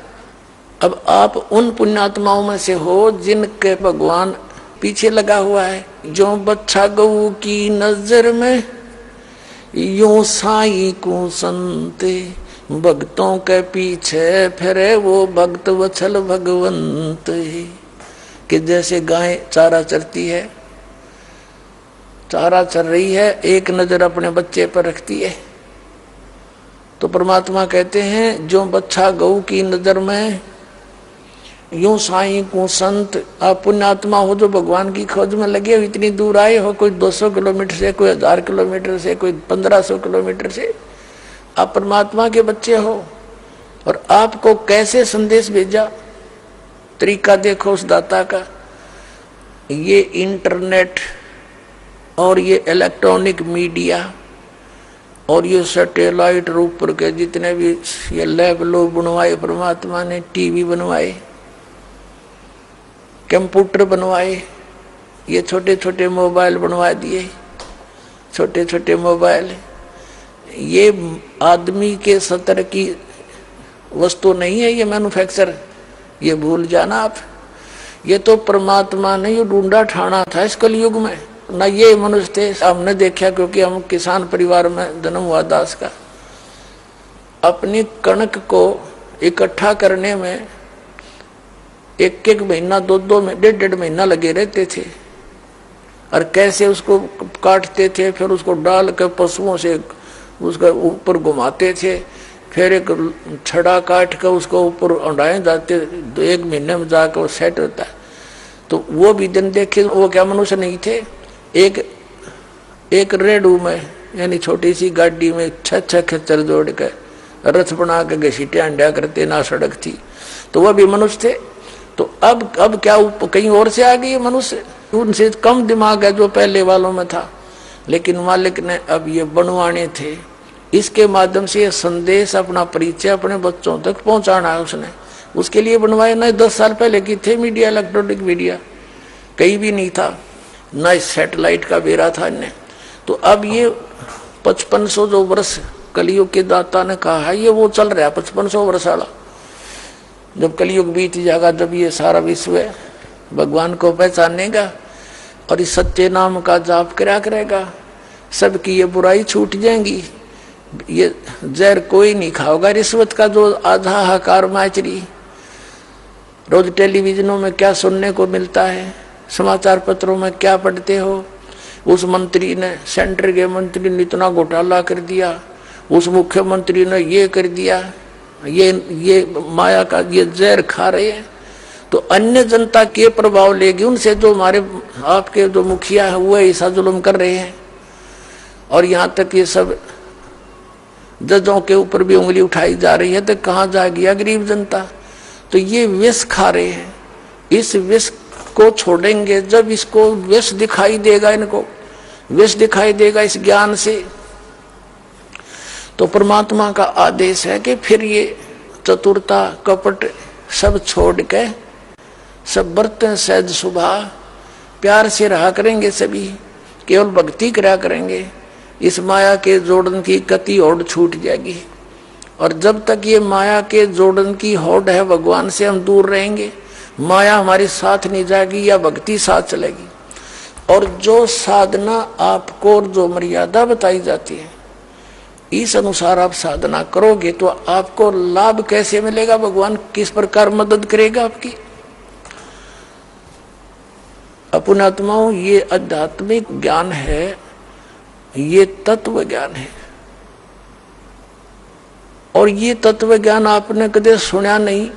अब आप उन पुण्यात्माओं में से हो जिनके भगवान पीछे लगा हुआ है। जो बच्चा गऊ की नजर में यूं साई को संते, भक्तों के पीछे फिरे वो भक्त वत्सल भगवंत। कि जैसे गाय चारा चरती है, चारा चर रही है, एक नजर अपने बच्चे पर रखती है। तो परमात्मा कहते हैं जो बच्चा गऊ की नजर में यूं साई को संत। आप पुण्यात्मा हो जो भगवान की खोज में लगे हो, इतनी दूर आए हो, कोई 200 किलोमीटर से, कोई 1000 किलोमीटर से, कोई 1500 किलोमीटर से, आप परमात्मा के बच्चे हो। और आपको कैसे संदेश भेजा, तरीका देखो उस दाता का। ये इंटरनेट और ये इलेक्ट्रॉनिक मीडिया और ये सैटेलाइट रूप पर के जितने भी ये लैब लोग बनवाए परमात्मा ने, टीवी बनवाए, कंप्यूटर बनवाए, ये छोटे छोटे मोबाइल बनवा दिए, छोटे छोटे मोबाइल। ये आदमी के स्तर की वस्तु नहीं है, ये मैन्युफैक्चर, ये भूल जाना आप। ये तो परमात्मा ने ये ढूंढा ठाना था इस कलयुग में, ना ये मनुष्य थे। हमने देखा क्योंकि हम किसान परिवार में जन्म हुआ दास का। अपनी कणक को इकट्ठा करने में एक एक महीना, 2-2 में 1.5 महीना लगे रहते थे। और कैसे उसको काटते थे, फिर उसको डाल कर पशुओं से उसका ऊपर घुमाते थे, फिर एक छड़ा काट कर उसको ऊपर उड़ाए जाते, 1 महीने में जाकर वो सेट होता है। तो वो भी दिन देखे, वो क्या मनुष्य नहीं थे। एक रेडू में यानी छोटी सी गाड़ी में 6 खच्चर जोड़ कर रथ बना के घसीटे अंडा करते, ना सड़क थी, तो वह भी मनुष्य थे। तो अब क्या कहीं और से आ गए मनुष्य, उनसे कम दिमाग है जो पहले वालों में था। लेकिन मालिक ने अब ये बनवाने थे, इसके माध्यम से ये संदेश, अपना परिचय अपने बच्चों तक पहुंचाना है उसने। उसके लिए बनवाए ना 10 साल पहले की थे मीडिया, इलेक्ट्रॉनिक मीडिया कहीं भी नहीं था, ना इस सैटेलाइट का बेरा था इन्हें। तो अब ये 5500 जो वर्ष कलयुग के दाता ने कहा है, ये वो चल रहा है 5500 वर्ष वाला। जब कलयुग बीत जाएगा, जब ये सारा विश्व भगवान को पहचानेगा और इस सच्चे नाम का जाप करा करेगा, सबकी ये बुराई छूट जाएंगी। ये जहर कोई नहीं खाओगा। रिश्वत का जो आधा हाकार माचरी, रोज टेलीविजनों में क्या सुनने को मिलता है, समाचार पत्रों में क्या पढ़ते हो, उस मंत्री ने, सेंटर के मंत्री ने इतना घोटाला कर दिया, उस मुख्यमंत्री ने ये कर दिया, ये माया का ये जहर खा रहे हैं, तो अन्य जनता के प्रभाव लेगी उनसे। जो हमारे आपके जो मुखिया है वो ऐसा जुल्म कर रहे हैं, और यहाँ तक ये सब जजों के ऊपर भी उंगली उठाई जा रही है, तो कहाँ जा गया गरीब जनता। तो ये विष खा रहे हैं, इस विष को छोड़ेंगे जब इसको विष दिखाई देगा, इनको विष दिखाई देगा इस ज्ञान से, तो परमात्मा का आदेश है कि फिर ये चतुरता कपट सब छोड़ के सब बर्तन सहज सुभा प्यार से रहा करेंगे, सभी केवल भक्ति करा करेंगे। इस माया के जोड़न की गति होड़ छूट जाएगी, और जब तक ये माया के जोड़न की होड़ है भगवान से हम दूर रहेंगे, माया हमारे साथ नहीं जाएगी या भक्ति साथ चलेगी। और जो साधना आपको जो मर्यादा बताई जाती है इस अनुसार आप साधना करोगे तो आपको लाभ कैसे मिलेगा, भगवान किस प्रकार मदद करेगा आपकी। अपनात्माओं, ये आध्यात्मिक ज्ञान है, ये तत्व ज्ञान है, और ये तत्व ज्ञान आपने कदे सुना नहीं,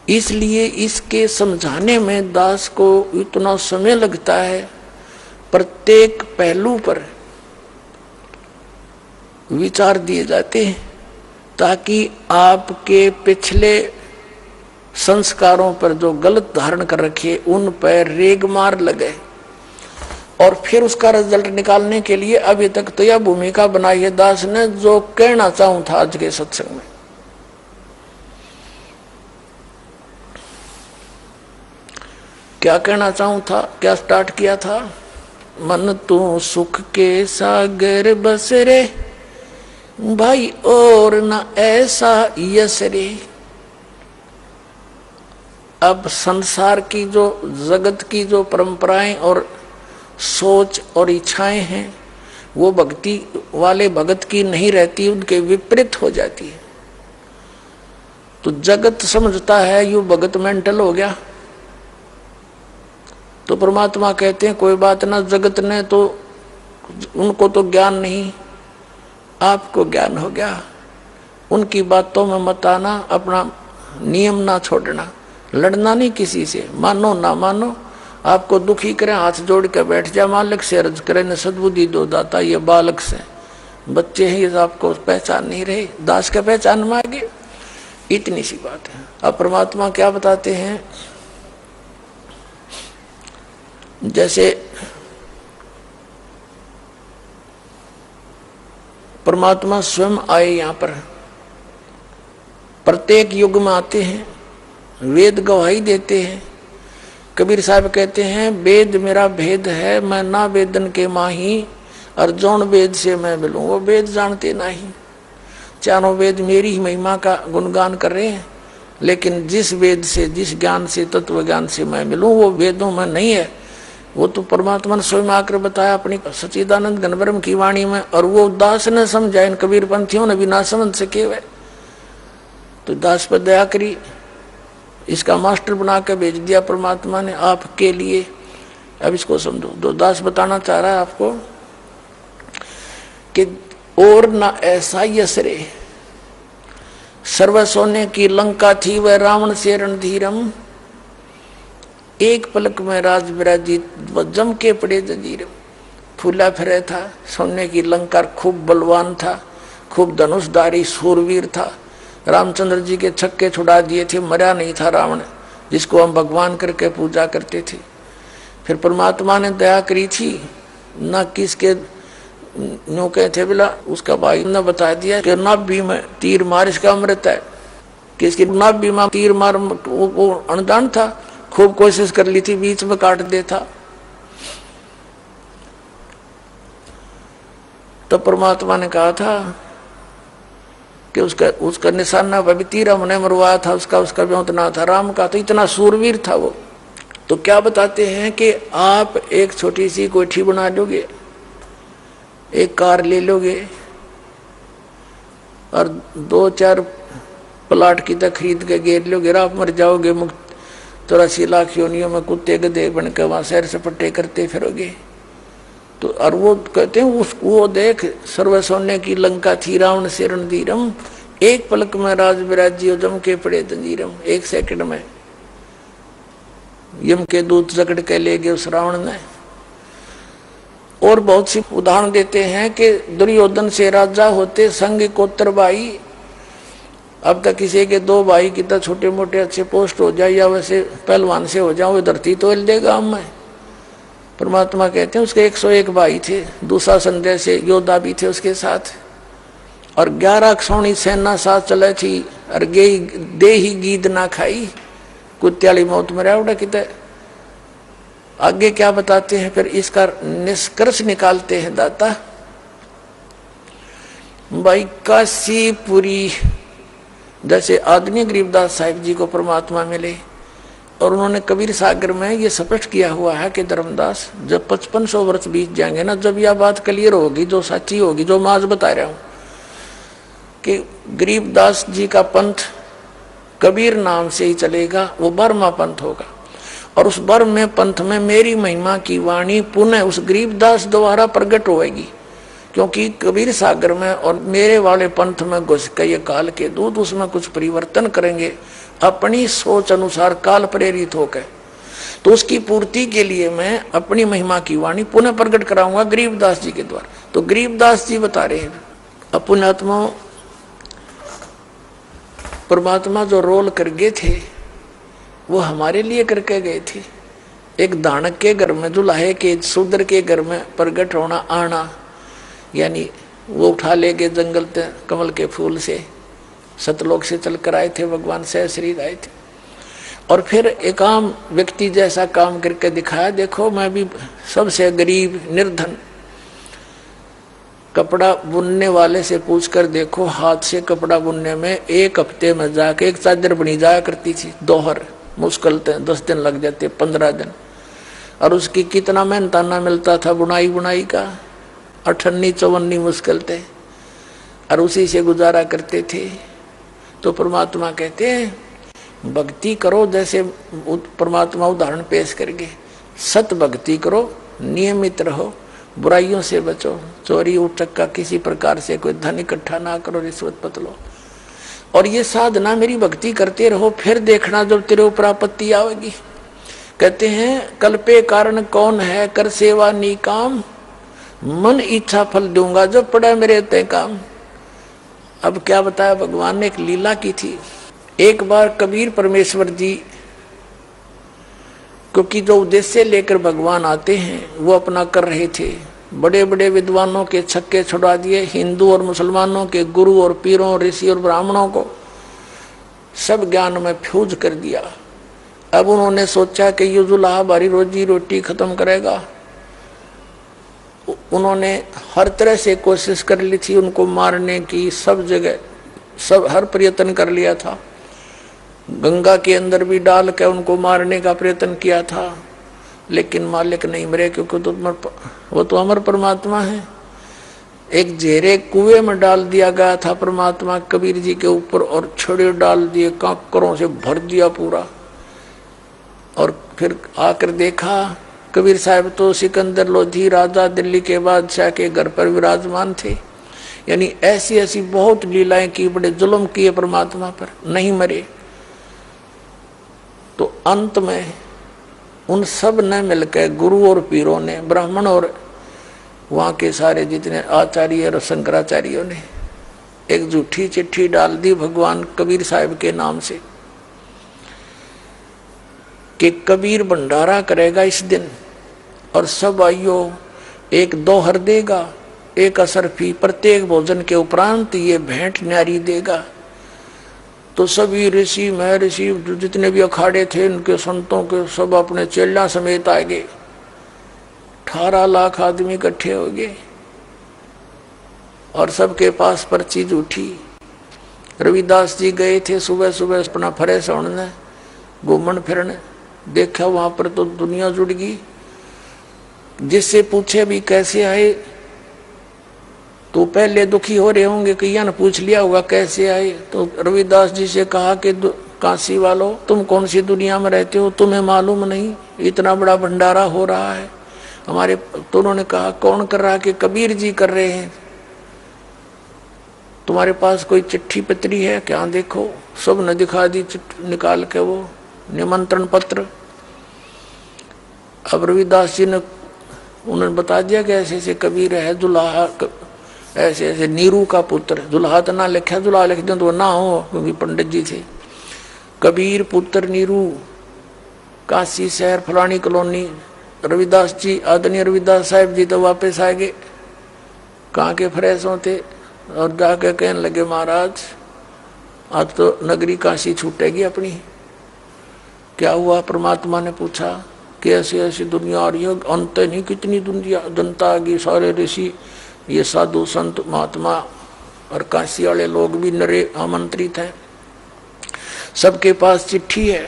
इसलिए इसके समझाने में दास को इतना समय लगता है। प्रत्येक पहलू पर विचार दिए जाते हैं ताकि आपके पिछले संस्कारों पर जो गलत धारण कर रखे उन पर रेगमार लगे, और फिर उसका रिजल्ट निकालने के लिए अभी तक तो यह भूमिका बनाई है दास ने। जो कहना चाहूं था आज के सत्संग में, क्या कहना चाहूं था, क्या स्टार्ट किया था, मन तू सुख के सागर बस रे भाई और न ऐसा यस रे। अब संसार की जो जगत की जो परंपराएं और सोच और इच्छाएं हैं वो भक्ति वाले भगत की नहीं रहती, उनके विपरीत हो जाती है। तो जगत समझता है यू भगत मेंटल हो गया, तो परमात्मा कहते हैं कोई बात ना, जगत ने तो उनको तो ज्ञान नहीं, आपको ज्ञान हो गया। उनकी बातों में मत आना, अपना नियम ना छोड़ना, लड़ना नहीं किसी से, मानो ना मानो, आपको दुखी करें हाथ जोड़ के बैठ जा, मालिक से अर्ज करें न सद्बुद्धि दो दाता। ये बालक से बच्चे हैं, ये आपको पहचान नहीं रहे, दास का पहचान मांगे, इतनी सी बात है। अब परमात्मा क्या बताते हैं, जैसे परमात्मा स्वयं आए यहाँ पर, प्रत्येक युग में आते हैं, वेद गवाही देते हैं। कबीर साहब कहते हैं वेद मेरा भेद है, मैं ना वेदन के माही, और जौन वेद से मैं मिलूं वो वेद जानते नहीं। चारों वेद मेरी ही महिमा का गुणगान कर रहे हैं, लेकिन जिस वेद से, जिस ज्ञान से, तत्व ज्ञान से मैं मिलूं वो वेदों में नहीं है। वो तो परमात्मा ने स्वयं आकर बताया अपनी सच्चिदानंद घनब्रह्म की वाणी में, और वो दास ने समझा, इन कबीर पंथियों ने भी ना समझ सके हुए। तो दास पर दया करी, इसका मास्टर बना के भेज दिया परमात्मा ने आपके लिए। अब इसको समझो, दो दास बताना चाह रहा है आपको कि और ना ऐसा यसरे, सर्व सोने की लंका थी वह रावण से रणधीरम, एक पलक में राज विराजी जम के पड़े जंजीर। फूला फिरे था, सोने की लंका, खूब बलवान था, खूब धनुषधारी सूरवीर था। रामचंद्र जी के छक्के छुड़ा दिए थे, मरा नहीं था रावण, जिसको हम भगवान करके पूजा करते थे। फिर परमात्मा ने दया करी थी, न किसके नो कहते बोला, उसका भाई ने बता दिया कि नाभि में तीर मार, इसका अमृत है। किसकी नाभि में तीर मार, वो अनजान था, खूब कोशिश कर ली थी, बीच में काट देता। तो परमात्मा ने कहा था कि उसका निशाना भी तीर हमने मरवाया था, उसका व्यौतना था राम का, तो इतना सूरवीर था वो। तो क्या बताते हैं कि आप एक छोटी सी कोठी बना लोगे, एक कार ले लोगे और 2-4 प्लाट की तक खरीद के घेर लोगे, आप मर जाओगे, मुक्त 84 लाख योनियों में कुत्ते गधे बनकर वहां सैर सपट्टे करते फिरोगे। तो और वो कहते हैं वो देख सर्व सोने की लंका थी, रावण से रणधीरम, एक पलक में राज विराजियो जम के पड़े तंजीरम। 1 सेकंड में यम के दूत जकड़ के ले गए उस रावण ने। और बहुत सी उदाहरण देते हैं कि दुर्योधन से राजा होते संग कोत्र भाई। अब तक किसी के 2 भाई की तो छोटे मोटे अच्छे पोस्ट हो जाए या वैसे पहलवान से हो जाए, वो धरती तो हिल देगा हम में। परमात्मा कहते हैं उसके 101 भाई थे, दूसरा संदेह से योद्धा भी थे उसके साथ, और 11 क्षौणी सेना साथ चले थी, और दे ही गीद ना खाई, कुत्याली मौत में रहा कित। आगे क्या बताते हैं फिर इसका निष्कर्ष निकालते हैं दाता भाई। काशीपुरी जैसे आदमी गरीबदास साहिब जी को परमात्मा मिले, और उन्होंने कबीर सागर में ये स्पष्ट किया हुआ है कि धर्मदास जब 5500 वर्ष बीत जाएंगे ना, जब यह बात क्लियर होगी, जो सच्ची होगी, जो मैं आज बता रहा हूं कि गरीबदास जी का पंथ कबीर नाम से ही चलेगा, वो बर्मा पंथ होगा। और उस बर्म पंथ में मेरी महिमा की वाणी पुनः उस गरीबदास द्वारा प्रकट होएगी, क्योंकि कबीर सागर में और मेरे वाले पंथ में घुस के ये काल के दूत उसमें कुछ परिवर्तन करेंगे अपनी सोच अनुसार, काल प्रेरित होकर। तो उसकी पूर्ति के लिए मैं अपनी महिमा की वाणी पुनः प्रकट कराऊंगा गरीबदास जी के द्वारा। तो गरीबदास जी बता रहे हैं अपने आत्मा परमात्मा जो रोल कर गए थे वो हमारे लिए करके गए थे। एक दानक के घर में, दुल्हे के शूद्र के घर में प्रकट होना आना, यानी वो उठा ले गए जंगल कमल के फूल से, सतलोक से चलकर आए थे, भगवान से शरीर आए थे, और फिर एक आम व्यक्ति जैसा काम करके दिखाया, देखो मैं भी सबसे गरीब निर्धन। कपड़ा बुनने वाले से पूछकर देखो, हाथ से कपड़ा बुनने में 1 हफ्ते में जाके एक चादर बनी जाया करती थी, दोहर मुश्किल 10 दिन लग जाते, 15 दिन, और उसकी कितना मेहनताना मिलता था बुनाई का, 58-54 मुश्किल थे, और उसी से गुजारा करते थे। तो परमात्मा कहते हैं भक्ति करो, जैसे परमात्मा उदाहरण पेश करके, सत भक्ति करो, नियमित रहो, बुराइयों से बचो, चोरी उचक्का किसी प्रकार से कोई धन इकट्ठा ना करो, रिश्वत पत लो, और ये साधना मेरी भक्ति करते रहो, फिर देखना जब तेरे ऊपर आपत्ति आवेगी। कहते हैं कल्पे कारण कौन है, कर सेवा निकाम, मन इच्छा फल दूंगा जब पड़ा मेरे ते काम। अब क्या बताया भगवान ने, एक लीला की थी। एक बार कबीर परमेश्वर जी, क्योंकि जो उद्देश्य लेकर भगवान आते हैं वो अपना कर रहे थे, बड़े बड़े विद्वानों के छक्के छुड़ा दिए, हिंदू और मुसलमानों के गुरु और पीरों, ऋषि और ब्राह्मणों को सब ज्ञान में फ्यूज कर दिया। अब उन्होंने सोचा कि ये जुल्हा हमारी रोजी रोटी खत्म करेगा। उन्होंने हर तरह से कोशिश कर ली थी उनको मारने की, सब जगह सब हर प्रयत्न कर लिया था, गंगा के अंदर भी डाल कर उनको मारने का प्रयत्न किया था, लेकिन मालिक नहीं मरे, क्योंकि वो तो अमर परमात्मा है। एक जेरे कुएं में डाल दिया गया था परमात्मा कबीर जी के ऊपर, और छड़े डाल दिए, कांकरों से भर दिया पूरा। और फिर आकर देखा कबीर साहब तो सिकंदर लोधी राजा दिल्ली के बादशाह के घर पर विराजमान थे। यानी ऐसी ऐसी बहुत लीलाएं की, बड़े जुल्म किए परमात्मा पर, नहीं मरे। तो अंत में उन सब ने मिलकर, गुरु और पीरों ने, ब्राह्मण और वहां के सारे जितने आचार्य और शंकराचार्यों ने एक झूठी चिट्ठी डाल दी भगवान कबीर साहब के नाम से कि कबीर भंडारा करेगा इस दिन, और सब आइयो एक दोहर देगा, एक असरफी, प्रत्येक भोजन के उपरांत ये भेंट न्यारी देगा। तो सभी ऋषि महर्षि जितने भी अखाड़े थे उनके संतों के सब अपने चेला समेत आ गए। 18 लाख आदमी इकट्ठे हो गए और सबके पास पर्ची उठी। रविदास जी गए थे सुबह सुबह अपना फरेस उड़ने, घूमन फिरने, देखा वहां पर तो दुनिया जुड़ गई। जिससे पूछे भी कैसे आए, तो पहले दुखी हो रहे होंगे कि यह पूछ लिया होगा कैसे आए। तो रविदास जी से कहा कि काशी वालों, तुम कौन सी दुनिया में रहते हो, तुम्हें मालूम नहीं इतना बड़ा भंडारा हो रहा है हमारे। तो उन्होंने कहा कौन कर रहा है? कि कबीर जी कर रहे हैं। तुम्हारे पास कोई चिट्ठी पत्री है क्या? देखो, सब ने दिखा दी निकाल के वो निमंत्रण पत्र। अब रविदास जी ने उन्होंने बता दिया कि ऐसे ऐसे कबीर है, दुल्हा ऐसे ऐसे नीरू का पुत्र, दुल्हा तो ना लिखा, दुल्हा लिख दो तो ना हो क्योंकि पंडित जी थे। कबीर पुत्र नीरू, काशी शहर फलानी कॉलोनी। रविदास जी, आदरणीय रविदास साहब जी तो वापस आ गए, कहाँ के फ्रेशों थे, और जाके कहने लगे महाराज आज तो नगरी काशी छूटेगी अपनी। क्या हुआ? परमात्मा ने पूछा कि ऐसी ऐसी दुनिया आ रही है, अंत नहीं कितनी दुनिया जनता आ गई, सारे ऋषि, ये साधु संत महात्मा और काशी वाले लोग भी नरे आमंत्रित हैं, सबके पास चिट्ठी है।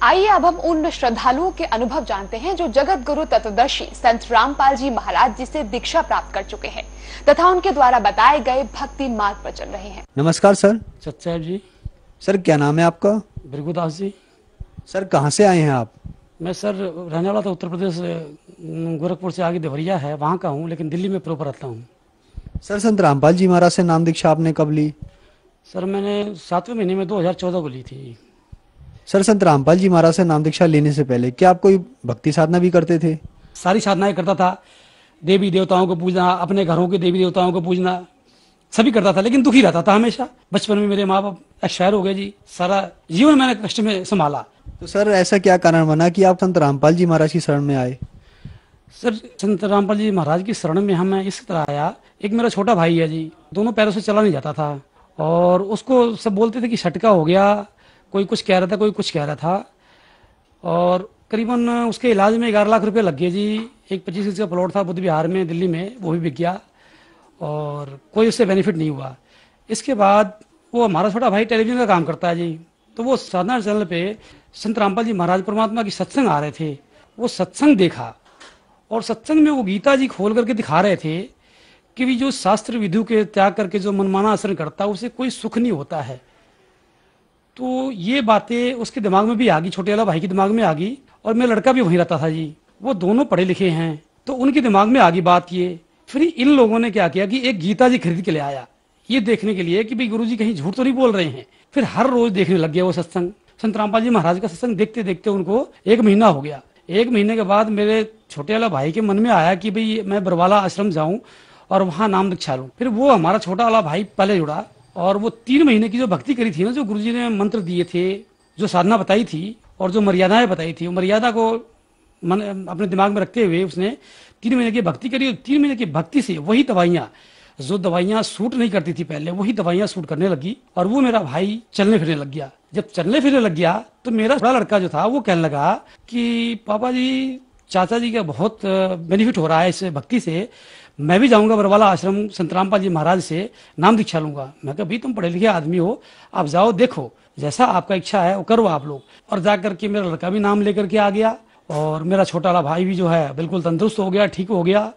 आइए अब हम उन श्रद्धालुओं के अनुभव जानते हैं जो जगत गुरु तत्वदर्शी संत रामपाल जी महाराज जी से दीक्षा प्राप्त कर चुके हैं तथा उनके द्वारा बताए गए भक्ति मार्ग पर चल रहे हैं। नमस्कार सर। सत्याब जी। सर क्या नाम है आपका? भृगुदास जी। सर कहाँ से आए हैं आप? मैं सर रहने वाला था उत्तर प्रदेश, गोरखपुर से आगे देवरिया है, वहाँ का हूँ, लेकिन दिल्ली में प्रॉपर रहता हूँ। सर संत रामपाल जी महाराज से नाम दीक्षा आपने कब ली? सर मैंने 7वें महीने में 2014 को ली थी। सर संत रामपाल जी महाराज से नाम दीक्षा लेने से पहले क्या आप कोई भक्ति साधना भी करते थे? सारी साधनाएं करता था, देवी देवताओं को पूजना, अपने घरों के देवी देवताओं को पूजना, सभी करता था, लेकिन दुखी रहता था हमेशा। बचपन में मेरे माँ बाप एक्सपायर हो गए जी, सारा जीवन मैंने कष्ट में संभाला। तो सर ऐसा क्या कारण बना कि आप संत रामपाल जी महाराज की शरण में आए? सर संत रामपाल जी महाराज की शरण में हम इस तरह आया, एक मेरा छोटा भाई है जी, दोनों पैरों से चला नहीं जाता था और उसको सब बोलते थे कि झटका हो गया, कोई कुछ कह रहा था, कोई कुछ कह रहा था, और करीबन उसके इलाज में 11 लाख रुपए लग गए जी। एक 25 इंच का प्लॉट था बुद्ध विहार में दिल्ली में, वो भी बिक गया और कोई उससे बेनिफिट नहीं हुआ। इसके बाद वो हमारा छोटा भाई टेलीविजन का काम करता है जी, तो वो साधना चैनल पे संत रामपाल जी महाराज परमात्मा की सत्संग आ रहे थे, वो सत्संग देखा और सत्संग में वो गीता जी खोल करके दिखा रहे थे कि भी जो शास्त्र विधि के त्याग करके जो मनमाना आचरण करता है उसे कोई सुख नहीं होता है। तो ये बातें उसके दिमाग में भी आ गई, छोटे वाला भाई के दिमाग में आ गई, और मेरा लड़का भी वहीं रहता था जी, वो दोनों पढ़े लिखे हैं, तो उनके दिमाग में आ गई बात ये। फिर इन लोगों ने क्या किया कि एक गीता जी खरीद के ले आया, ये देखने के लिए कि भाई गुरुजी कहीं झूठ तो नहीं बोल रहे हैं। फिर हर रोज देखने लग गया वो सत्संग। संत रामपाल जी महाराज का सत्संग देखते देखते उनको 1 महीना हो गया। 1 महीने के बाद मेरे छोटे वाला भाई के मन में आया कि भाई मैं बरवाला आश्रम जाऊं और वहां नाम दीक्षा लूं। फिर वो हमारा छोटा वाला भाई पहले जुड़ा और वो 3 महीने की जो भक्ति करी थी ना, जो गुरुजी ने मंत्र दिए थे, जो साधना बताई थी और जो मर्यादाएं बताई थी, वो मर्यादा को अपने दिमाग में रखते हुए उसने 3 महीने की भक्ति करी और 3 महीने की भक्ति से वही दवाइयां, जो दवाइयां सूट नहीं करती थी पहले, वही दवाइयां सूट करने लगी और वो मेरा भाई चलने फिरने लग गया। जब चलने फिरने लग गया तो मेरा बड़ा लड़का जो था वो कहने लगा कि पापा जी, चाचा जी का बहुत बेनिफिट हो रहा है इस भक्ति से, मैं भी जाऊंगा बरवाला आश्रम संत रामपाल जी महाराज से नाम दीक्षा लूंगा। मैं कहा भाई तुम पढ़े लिखे आदमी हो, आप जाओ, देखो जैसा आपका इच्छा है वो करो आप लोग। और जाकर के मेरा लड़का भी नाम लेकर के आ गया और मेरा छोटा वाला भाई भी जो है बिल्कुल तंदुरुस्त हो गया, ठीक हो गया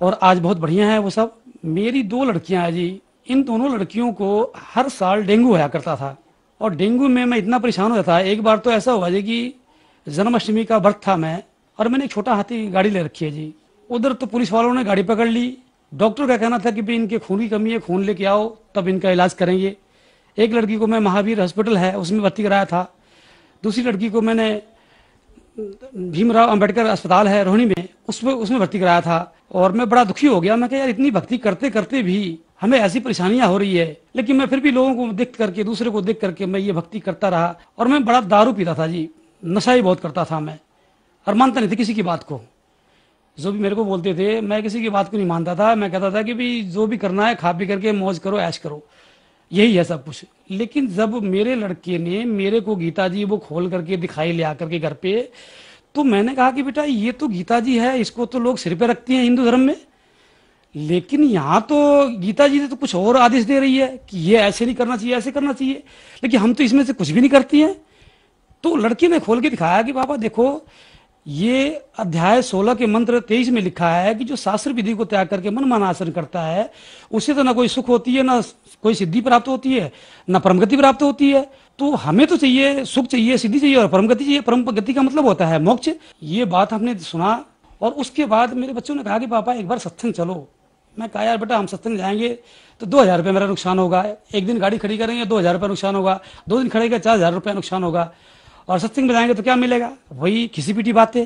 और आज बहुत बढ़िया है वो सब। मेरी 2 लड़कियां हैं जी, इन दोनों लड़कियों को हर साल डेंगू होया करता था और डेंगू में मैं इतना परेशान हो जाता था। एक बार तो ऐसा हुआ जी कि जन्माष्टमी का व्रत था मैं, और मैंने एक छोटा हाथी गाड़ी ले रखी है जी। उधर तो पुलिस वालों ने गाड़ी पकड़ ली, डॉक्टर का कहना था कि भाई इनके खून की कमी है, खून लेके आओ तब इनका इलाज करेंगे। एक लड़की को मैं महावीर हॉस्पिटल है उसमें भर्ती कराया था, दूसरी लड़की को मैंने भीमराव अंबेडकर अस्पताल है रोहिणी में, उसमें भर्ती कराया था। और मैं बड़ा दुखी हो गया, मैं कहा यार इतनी भक्ति करते करते भी हमें ऐसी परेशानियां हो रही है, लेकिन मैं फिर भी लोगों को देख करके, दूसरे को देख करके मैं ये भक्ति करता रहा। और मैं बड़ा दारू पीता था जी, नशा ही बहुत करता था मैं, और मानता नहीं था किसी की बात को। जो भी मेरे को बोलते थे मैं किसी की बात को नहीं मानता था, मैं कहता था कि भाई जो भी करना है खा पी करके मौज करो, ऐश करो, यही है सब कुछ। लेकिन जब मेरे लड़के ने मेरे को गीता जी वो खोल करके दिखाई ले आकर के घर पे, तो मैंने कहा कि बेटा ये तो गीता जी है, इसको तो लोग सिर पे रखते हैं हिंदू धर्म में, लेकिन यहाँ तो गीता जी ने तो कुछ और आदेश दे रही है कि ये ऐसे नहीं करना चाहिए, ऐसे करना चाहिए, लेकिन हम तो इसमें से कुछ भी नहीं करती हैं। तो लड़की ने खोल के दिखाया कि पापा देखो, ये अध्याय 16 के मंत्र 23 में लिखा है कि जो शास्त्र विधि को त्याग करके मन माना आचरण करता है उससे तो ना कोई सुख होती है, ना कोई सिद्धि प्राप्त होती है, ना परमगति प्राप्त होती है। तो हमें तो चाहिए सुख, चाहिए सिद्धि, चाहिए और परमगति चाहिए। परमगति का मतलब होता है मोक्ष। ये बात हमने सुना और उसके बाद मेरे बच्चों ने कहा कि पापा एक बार सत्संग चलो। मैं कहा यार बेटा, हम सत्संग जाएंगे तो 2000 रुपये मेरा नुकसान होगा, एक दिन गाड़ी खड़ी करेंगे 2000 रुपये नुकसान होगा, 2 दिन खड़ेगा 4000 रुपये नुकसान होगा, और सत्संग में जाएंगे तो क्या मिलेगा, वही खिसी पीटी बातें।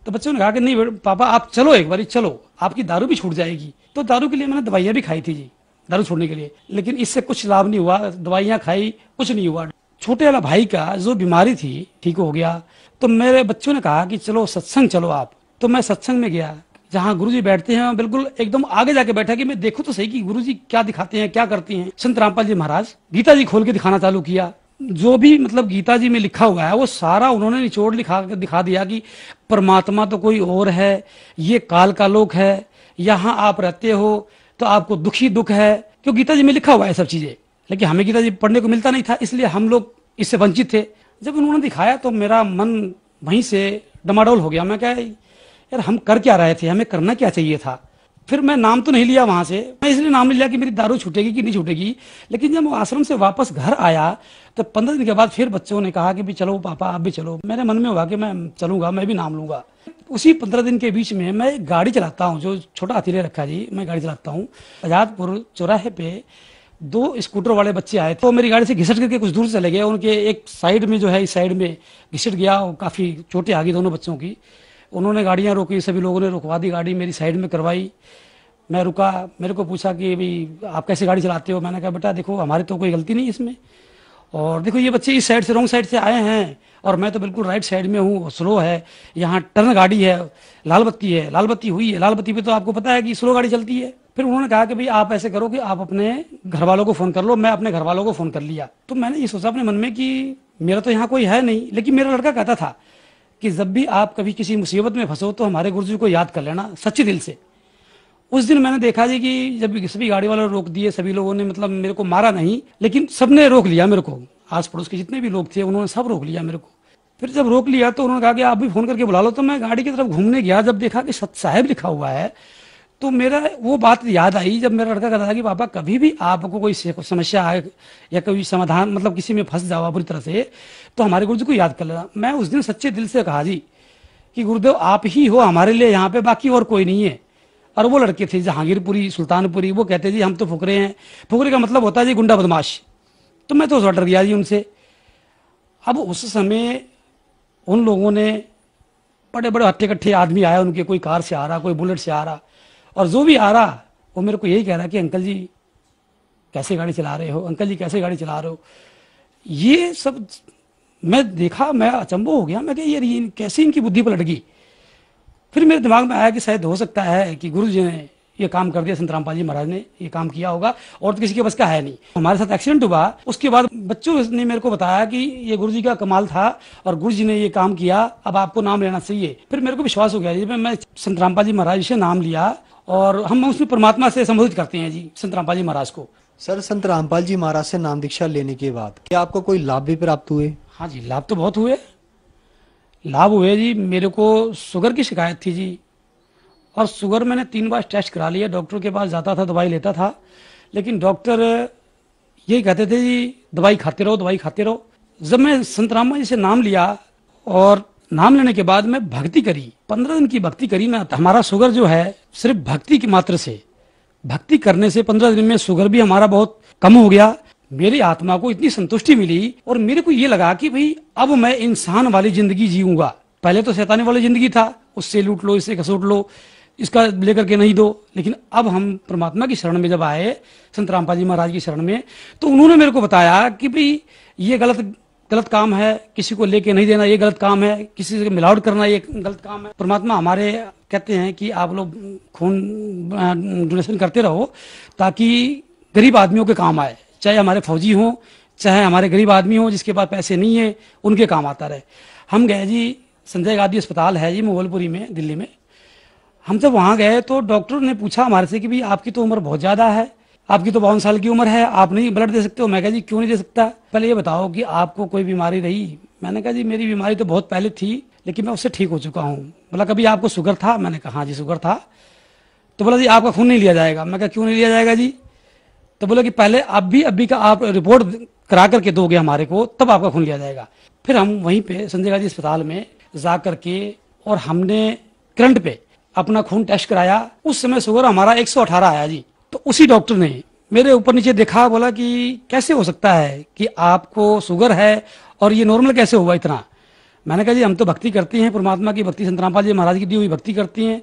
तो बच्चों ने कहा कि नहीं पापा आप चलो, एक बार चलो, आपकी दारू भी छूट जाएगी। तो दारू के लिए मैंने दवाइयाँ भी खाई थी जी, दारू छोड़ने के लिए, लेकिन इससे कुछ लाभ नहीं हुआ। दवाइयाँ खाई, कुछ नहीं हुआ। छोटे वाला भाई का जो बीमारी थी ठीक हो गया। तो मेरे बच्चों ने कहा कि चलो सत्संग चलो आप। तो मैं सत्संग में गया, जहाँ गुरुजी बैठते हैं, बिल्कुल एकदम आगे जाके बैठा कि मैं देखूं तो सही कि गुरुजी क्या दिखाते हैं, क्या करते हैं। संत रामपाल जी महाराज गीता जी खोल के दिखाना चालू किया। जो भी मतलब गीता जी में लिखा हुआ है वो सारा उन्होंने निचोड़ दिखा दिया कि परमात्मा तो कोई और है, ये काल का लोक है, यहाँ आप रहते हो तो आपको दुखी दुख है, क्यों गीता जी में लिखा हुआ है सब चीजें। लेकिन हमें गीता जी पढ़ने को मिलता नहीं था, इसलिए हम लोग इससे वंचित थे। जब उन्होंने दिखाया तो मेरा मन वहीं से डमाडोल हो गया। मैं क्या यार, हम कर क्या रहे थे, हमें करना क्या चाहिए था। फिर मैं नाम तो नहीं लिया वहां से, मैं इसलिए नाम नहीं लिया कि मेरी दारू छूटेगी कि नहीं छूटेगी। लेकिन जब वो आश्रम से वापस घर आया तो 15 दिन के बाद फिर बच्चों ने कहा कि भी चलो पापा आप भी चलो। मेरे मन में हुआ कि मैं चलूंगा, मैं भी नाम लूंगा। उसी 15 दिन के बीच में मैं गाड़ी चलाता हूँ, जो छोटा हाथीले रखा जी, मैं गाड़ी चलाता हूँ। आजादपुर चौराहे पे 2 स्कूटर वाले बच्चे आए तो मेरी गाड़ी से घिसट करके कुछ दूर चले गए। उनके एक साइड में जो है, इस साइड में घिसट गया, काफी चोटें आ गई दोनों बच्चों की। उन्होंने गाड़ियां रोकी, सभी लोगों ने रुकवा दी, गाड़ी मेरी साइड में करवाई। मैं रुका, मेरे को पूछा कि भाई आप कैसे गाड़ी चलाते हो। मैंने कहा बेटा देखो, हमारी तो कोई गलती नहीं है इसमें, और देखो ये बच्चे इस साइड से, रॉन्ग साइड से आए हैं और मैं तो बिल्कुल राइट साइड में हूँ, स्लो है, यहाँ टर्न गाड़ी है, लाल बत्ती है, लाल बत्ती हुई है, लाल बत्ती पे तो आपको पता है कि स्लो गाड़ी चलती है। फिर उन्होंने कहा कि भाई आप ऐसे करो कि आप अपने घर वालों को फोन कर लो। मैं अपने घर वालों को फोन कर लिया। तो मैंने ये सोचा अपने मन में कि मेरा तो यहाँ कोई है नहीं, लेकिन मेरा लड़का कहता था कि जब भी आप कभी किसी मुसीबत में फंसो तो हमारे गुरुजी को याद कर लेना, सच्चे दिल से। उस दिन मैंने देखा जी कि जब सभी गाड़ी वालों ने रोक दिए, सभी लोगों ने मतलब मेरे को मारा नहीं, लेकिन सबने रोक लिया मेरे को। आस पड़ोस के जितने भी लोग थे उन्होंने सब रोक लिया मेरे को। फिर जब रोक लिया तो उन्होंने कहा कि आप भी फोन करके बुला लो। तो मैं गाड़ी की तरफ घूमने गया, जब देखा कि सत साहेब लिखा हुआ है तो मेरा वो बात याद आई जब मेरा लड़का कहता था कि पापा कभी भी आपको कोई समस्या आए या कोई समाधान, मतलब किसी में फंस जाओ बुरी तरह से, तो हमारे गुरुजी को याद कर लेना। मैं उस दिन सच्चे दिल से कहा जी कि गुरुदेव आप ही हो हमारे लिए यहाँ पे, बाकी और कोई नहीं है। और वो लड़के थे जहांगीरपुरी, सुल्तानपुरी, वो कहते जी हम तो फुकरे हैं। फुकरे का मतलब होता है जी गुंडा बदमाश। तो मैं तो डर गया जी उनसे। अब उस समय उन लोगों ने, बड़े बड़े हट्टे कट्ठे आदमी आया, उनके कोई कार से आ रहा, कोई बुलेट से आ रहा, और जो भी आ रहा वो मेरे को यही कह रहा कि अंकल जी कैसे गाड़ी चला रहे हो, अंकल जी कैसे गाड़ी चला रहे हो। ये सब मैं देखा, मैं अचंभव हो गया। मैं कहा यार ये कैसे इनकी बुद्धि पलट गई। फिर मेरे दिमाग में आया कि शायद हो सकता है कि गुरु जी ने ये काम कर दिया, संत रामपाल जी महाराज ने ये काम किया होगा, और तो किसी के बस का है नहीं। हमारे साथ एक्सीडेंट हुआ, उसके बाद बच्चों ने मेरे को बताया कि ये गुरु जी का कमाल था और गुरु जी ने ये काम किया, अब आपको नाम लेना चाहिए। फिर मेरे को विश्वास हो गया जी, मैं संत रामपाल जी महाराज से नाम लिया और हम उसमें परमात्मा से संबोधित करते हैं जी संत रामपाल जी महाराज को। सर, संत रामपाल जी महाराज से नाम दीक्षा लेने के बाद क्या आपको कोई लाभ भी प्राप्त हुए? हाँ जी, लाभ तो बहुत हुए, लाभ हुए जी। मेरे को शुगर की शिकायत थी जी, और शुगर मैंने 3 बार टेस्ट करा लिया। डॉक्टर के पास जाता था, दवाई लेता था, लेकिन डॉक्टर यही कहते थे जी दवाई खाते रहो, दवाई खाते रहो। जब मैं संत रामपाल जी से नाम लिया और नाम लेने के बाद मैं भक्ति करी, 15 दिन की भक्ति करी ना, हमारा शुगर जो है सिर्फ भक्ति की मात्र से, भक्ति करने से 15 दिन में शुगर भी हमारा बहुत कम हो गया। मेरी आत्मा को इतनी संतुष्टि मिली और मेरे को ये लगा कि भाई अब मैं इंसान वाली जिंदगी जीऊंगा। पहले तो शैतानी वाली जिंदगी था, उससे लूट लो, इससे घसूट लो, इसका लेकर के नहीं दो। लेकिन अब हम परमात्मा की शरण में जब आए, संत रामपाल जी महाराज की शरण में, तो उन्होंने मेरे को बताया कि भाई ये गलत काम है, किसी को लेके नहीं देना ये गलत काम है, किसी से मिलावट करना ये गलत काम है। परमात्मा हमारे कहते हैं कि आप लोग खून डोनेशन करते रहो ताकि गरीब आदमियों के काम आए, चाहे हमारे फौजी हों, चाहे हमारे गरीब आदमी हों जिसके पास पैसे नहीं है, उनके काम आता रहे। हम गए जी, संजय गांधी अस्पताल है जी मोगलपुरी में, दिल्ली में। हम जब वहां गए तो डॉक्टर ने पूछा हमारे से कि भाई आपकी तो उम्र बहुत ज्यादा है, आपकी तो 52 साल की उम्र है, आप नहीं ब्लड दे सकते हो। मैं कहा जी क्यों नहीं दे सकता, पहले ये बताओ कि आपको कोई बीमारी रही। मैंने कहा जी मेरी बीमारी तो बहुत पहले थी लेकिन मैं उससे ठीक हो चुका हूँ। बोला कभी आपको शुगर था? मैंने कहा हाँ जी शुगर था। तो बोला जी आपका खून नहीं लिया जाएगा। मैं कहा क्यों नहीं लिया जाएगा जी? तो बोला कि पहले अभी का आप रिपोर्ट करा करके दोगे हमारे को, तब आपका खून लिया जाएगा। फिर हम वहीं पे संजय गांधी अस्पताल में जा करके और हमने करंट पे अपना खून टेस्ट कराया। उस समय शुगर हमारा 118 आया जी। तो उसी डॉक्टर ने मेरे ऊपर नीचे देखा, बोला कि कैसे हो सकता है कि आपको शुगर है और ये नॉर्मल कैसे हुआ इतना। मैंने कहा जी हम तो भक्ति करते हैं, परमात्मा की भक्ति, संत रामपाल जी महाराज की दी हुई भक्ति करती हैं।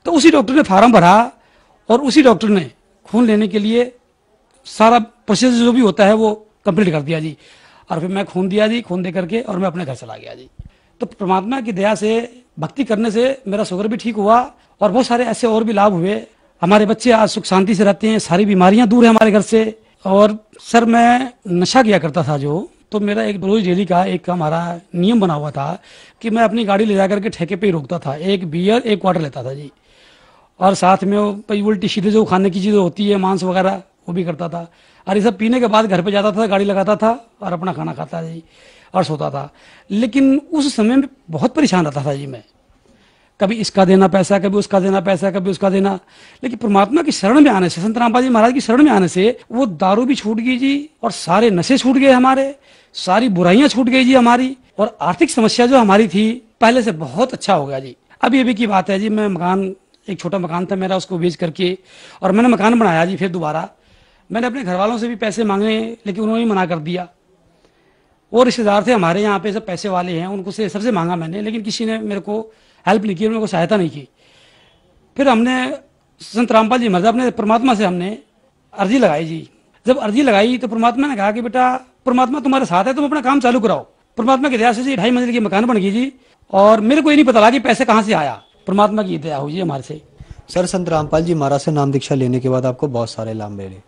तो उसी डॉक्टर ने फार्म भरा और उसी डॉक्टर ने खून लेने के लिए सारा प्रोसेस जो भी होता है वो कंप्लीट कर दिया जी। और फिर मैं खून दिया जी, खून दे करके और मैं अपने घर चला गया जी। तो परमात्मा की दया से, भक्ति करने से मेरा शुगर भी ठीक हुआ और बहुत सारे ऐसे और भी लाभ हुए। हमारे बच्चे आज सुख शांति से रहते हैं, सारी बीमारियां दूर है हमारे घर से। और सर मैं नशा किया करता था जो, तो मेरा एक रोज डेली का एक हमारा नियम बना हुआ था कि मैं अपनी गाड़ी ले जाकर के ठेके पे ही रोकता था, एक बियर एक क्वार्टर लेता था जी। और साथ में वो उल्टी सीधे जो खाने की चीजें होती है, मांस वगैरह, वो भी करता था। और ये सब पीने के बाद घर पे जाता था, गाड़ी लगाता था और अपना खाना खाता जी और सोता था। लेकिन उस समय में बहुत परेशान रहता था जी मैं, कभी इसका देना पैसा, कभी उसका देना पैसा, कभी उसका देना। लेकिन परमात्मा की शरण में आने से, संत रामपाल जी महाराज की शरण में आने से वो दारू भी छूट गई जी और सारे नशे छूट गए हमारे, सारी बुराइयां छूट गई जी हमारी। और आर्थिक समस्या जो हमारी थी पहले से बहुत अच्छा हो गया जी। अभी की बात है जी, मैं मकान, एक छोटा मकान था मेरा, उसको बेच करके और मैंने मकान बनाया जी। फिर दोबारा मैंने अपने घर वालों से भी पैसे मांगे लेकिन उन्होंने मना कर दिया। वो रिश्तेदार थे हमारे यहाँ पे, सब पैसे वाले हैं, उनको से सबसे मांगा मैंने, लेकिन किसी ने मेरे को हेल्प नहीं की, मेरे को सहायता नहीं की। फिर हमने संत रामपाल जी महाराज, अपने परमात्मा से हमने अर्जी लगाई जी। जब अर्जी लगाई तो परमात्मा ने कहा कि बेटा परमात्मा तुम्हारे साथ है, तुम अपना काम चालू कराओ। परमात्मा की दया से जी 2.5 मंजिल की मकान बन गई जी। और मेरे को ये नहीं पता लगा कि पैसे कहाँ से आया, परमात्मा की दया हुई जी हमारे से। सर संत रामपाल जी महाराज से नाम दीक्षा लेने के बाद आपको बहुत सारे लाभ मिले।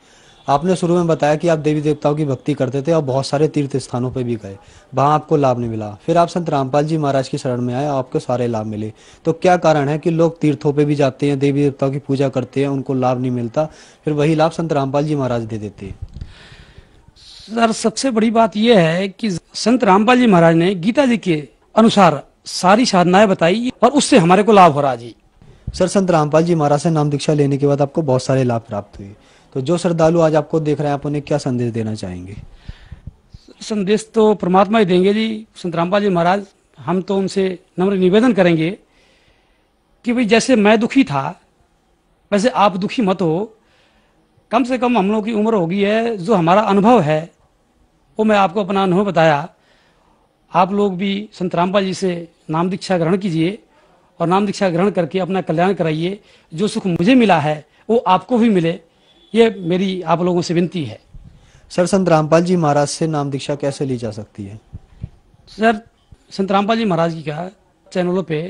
आपने शुरू में बताया कि आप देवी देवताओं की भक्ति करते थे और बहुत सारे तीर्थ स्थानों पर भी गए, वहां आपको लाभ नहीं मिला। फिर आप संत रामपाल जी महाराज की शरण में आए, आपको सारे लाभ मिले। तो क्या कारण है कि लोग तीर्थों पे भी जाते हैं, देवी देवताओं की पूजा करते हैं, उनको लाभ नहीं मिलता, फिर वही लाभ संत रामपाल जी महाराज दे देते हैं? सर सबसे बड़ी बात यह है कि संत रामपाल जी महाराज ने गीता जी के अनुसार सारी साधनाएं बताई और उससे हमारे को लाभ हो रहा जी। सर संत रामपाल जी महाराज से नाम दीक्षा लेने के बाद आपको बहुत सारे लाभ प्राप्त हुए। तो जो श्रद्धालु आज आपको देख रहे हैं, आप उन्हें क्या संदेश देना चाहेंगे? संदेश तो परमात्मा ही देंगे जी, संत रामपाल जी महाराज। हम तो उनसे नम्र निवेदन करेंगे कि भाई जैसे मैं दुखी था वैसे आप दुखी मत हो। कम से कम हम लोग की उम्र हो गई है, जो हमारा अनुभव है वो मैं आपको अपना अनुभव बताया। आप लोग भी संत रामपाल जी से नाम दीक्षा ग्रहण कीजिए और नाम दीक्षा ग्रहण करके अपना कल्याण कराइए। जो सुख मुझे मिला है वो आपको भी मिले, ये मेरी आप लोगों से विनती है। सर संत रामपाल जी महाराज से नाम दीक्षा कैसे ली जा सकती है? सर संत रामपाल जी महाराज जी का चैनलों पे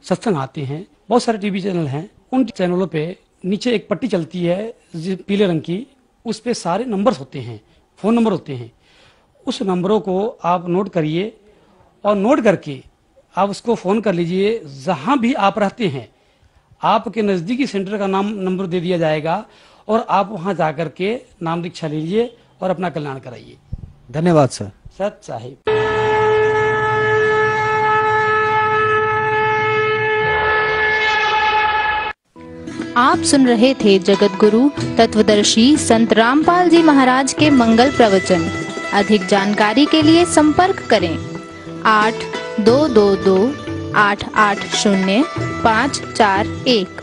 सत्संग आते हैं, बहुत सारे टीवी चैनल हैं, उन चैनलों पे नीचे एक पट्टी चलती है पीले रंग की, उस पे सारे नंबर्स होते हैं, फोन नंबर होते हैं। उस नंबरों को आप नोट करिए और नोट करके आप उसको फोन कर लीजिए। जहां भी आप रहते हैं आपके नजदीकी सेंटर का नाम नंबर दे दिया जाएगा और आप वहां जाकर के नाम दीक्षा लीजिए और अपना कल्याण कराइए। धन्यवाद सर। सत साहिब। आप सुन रहे थे जगत गुरु तत्वदर्शी संत रामपाल जी महाराज के मंगल प्रवचन। अधिक जानकारी के लिए संपर्क करें 8222 880 541।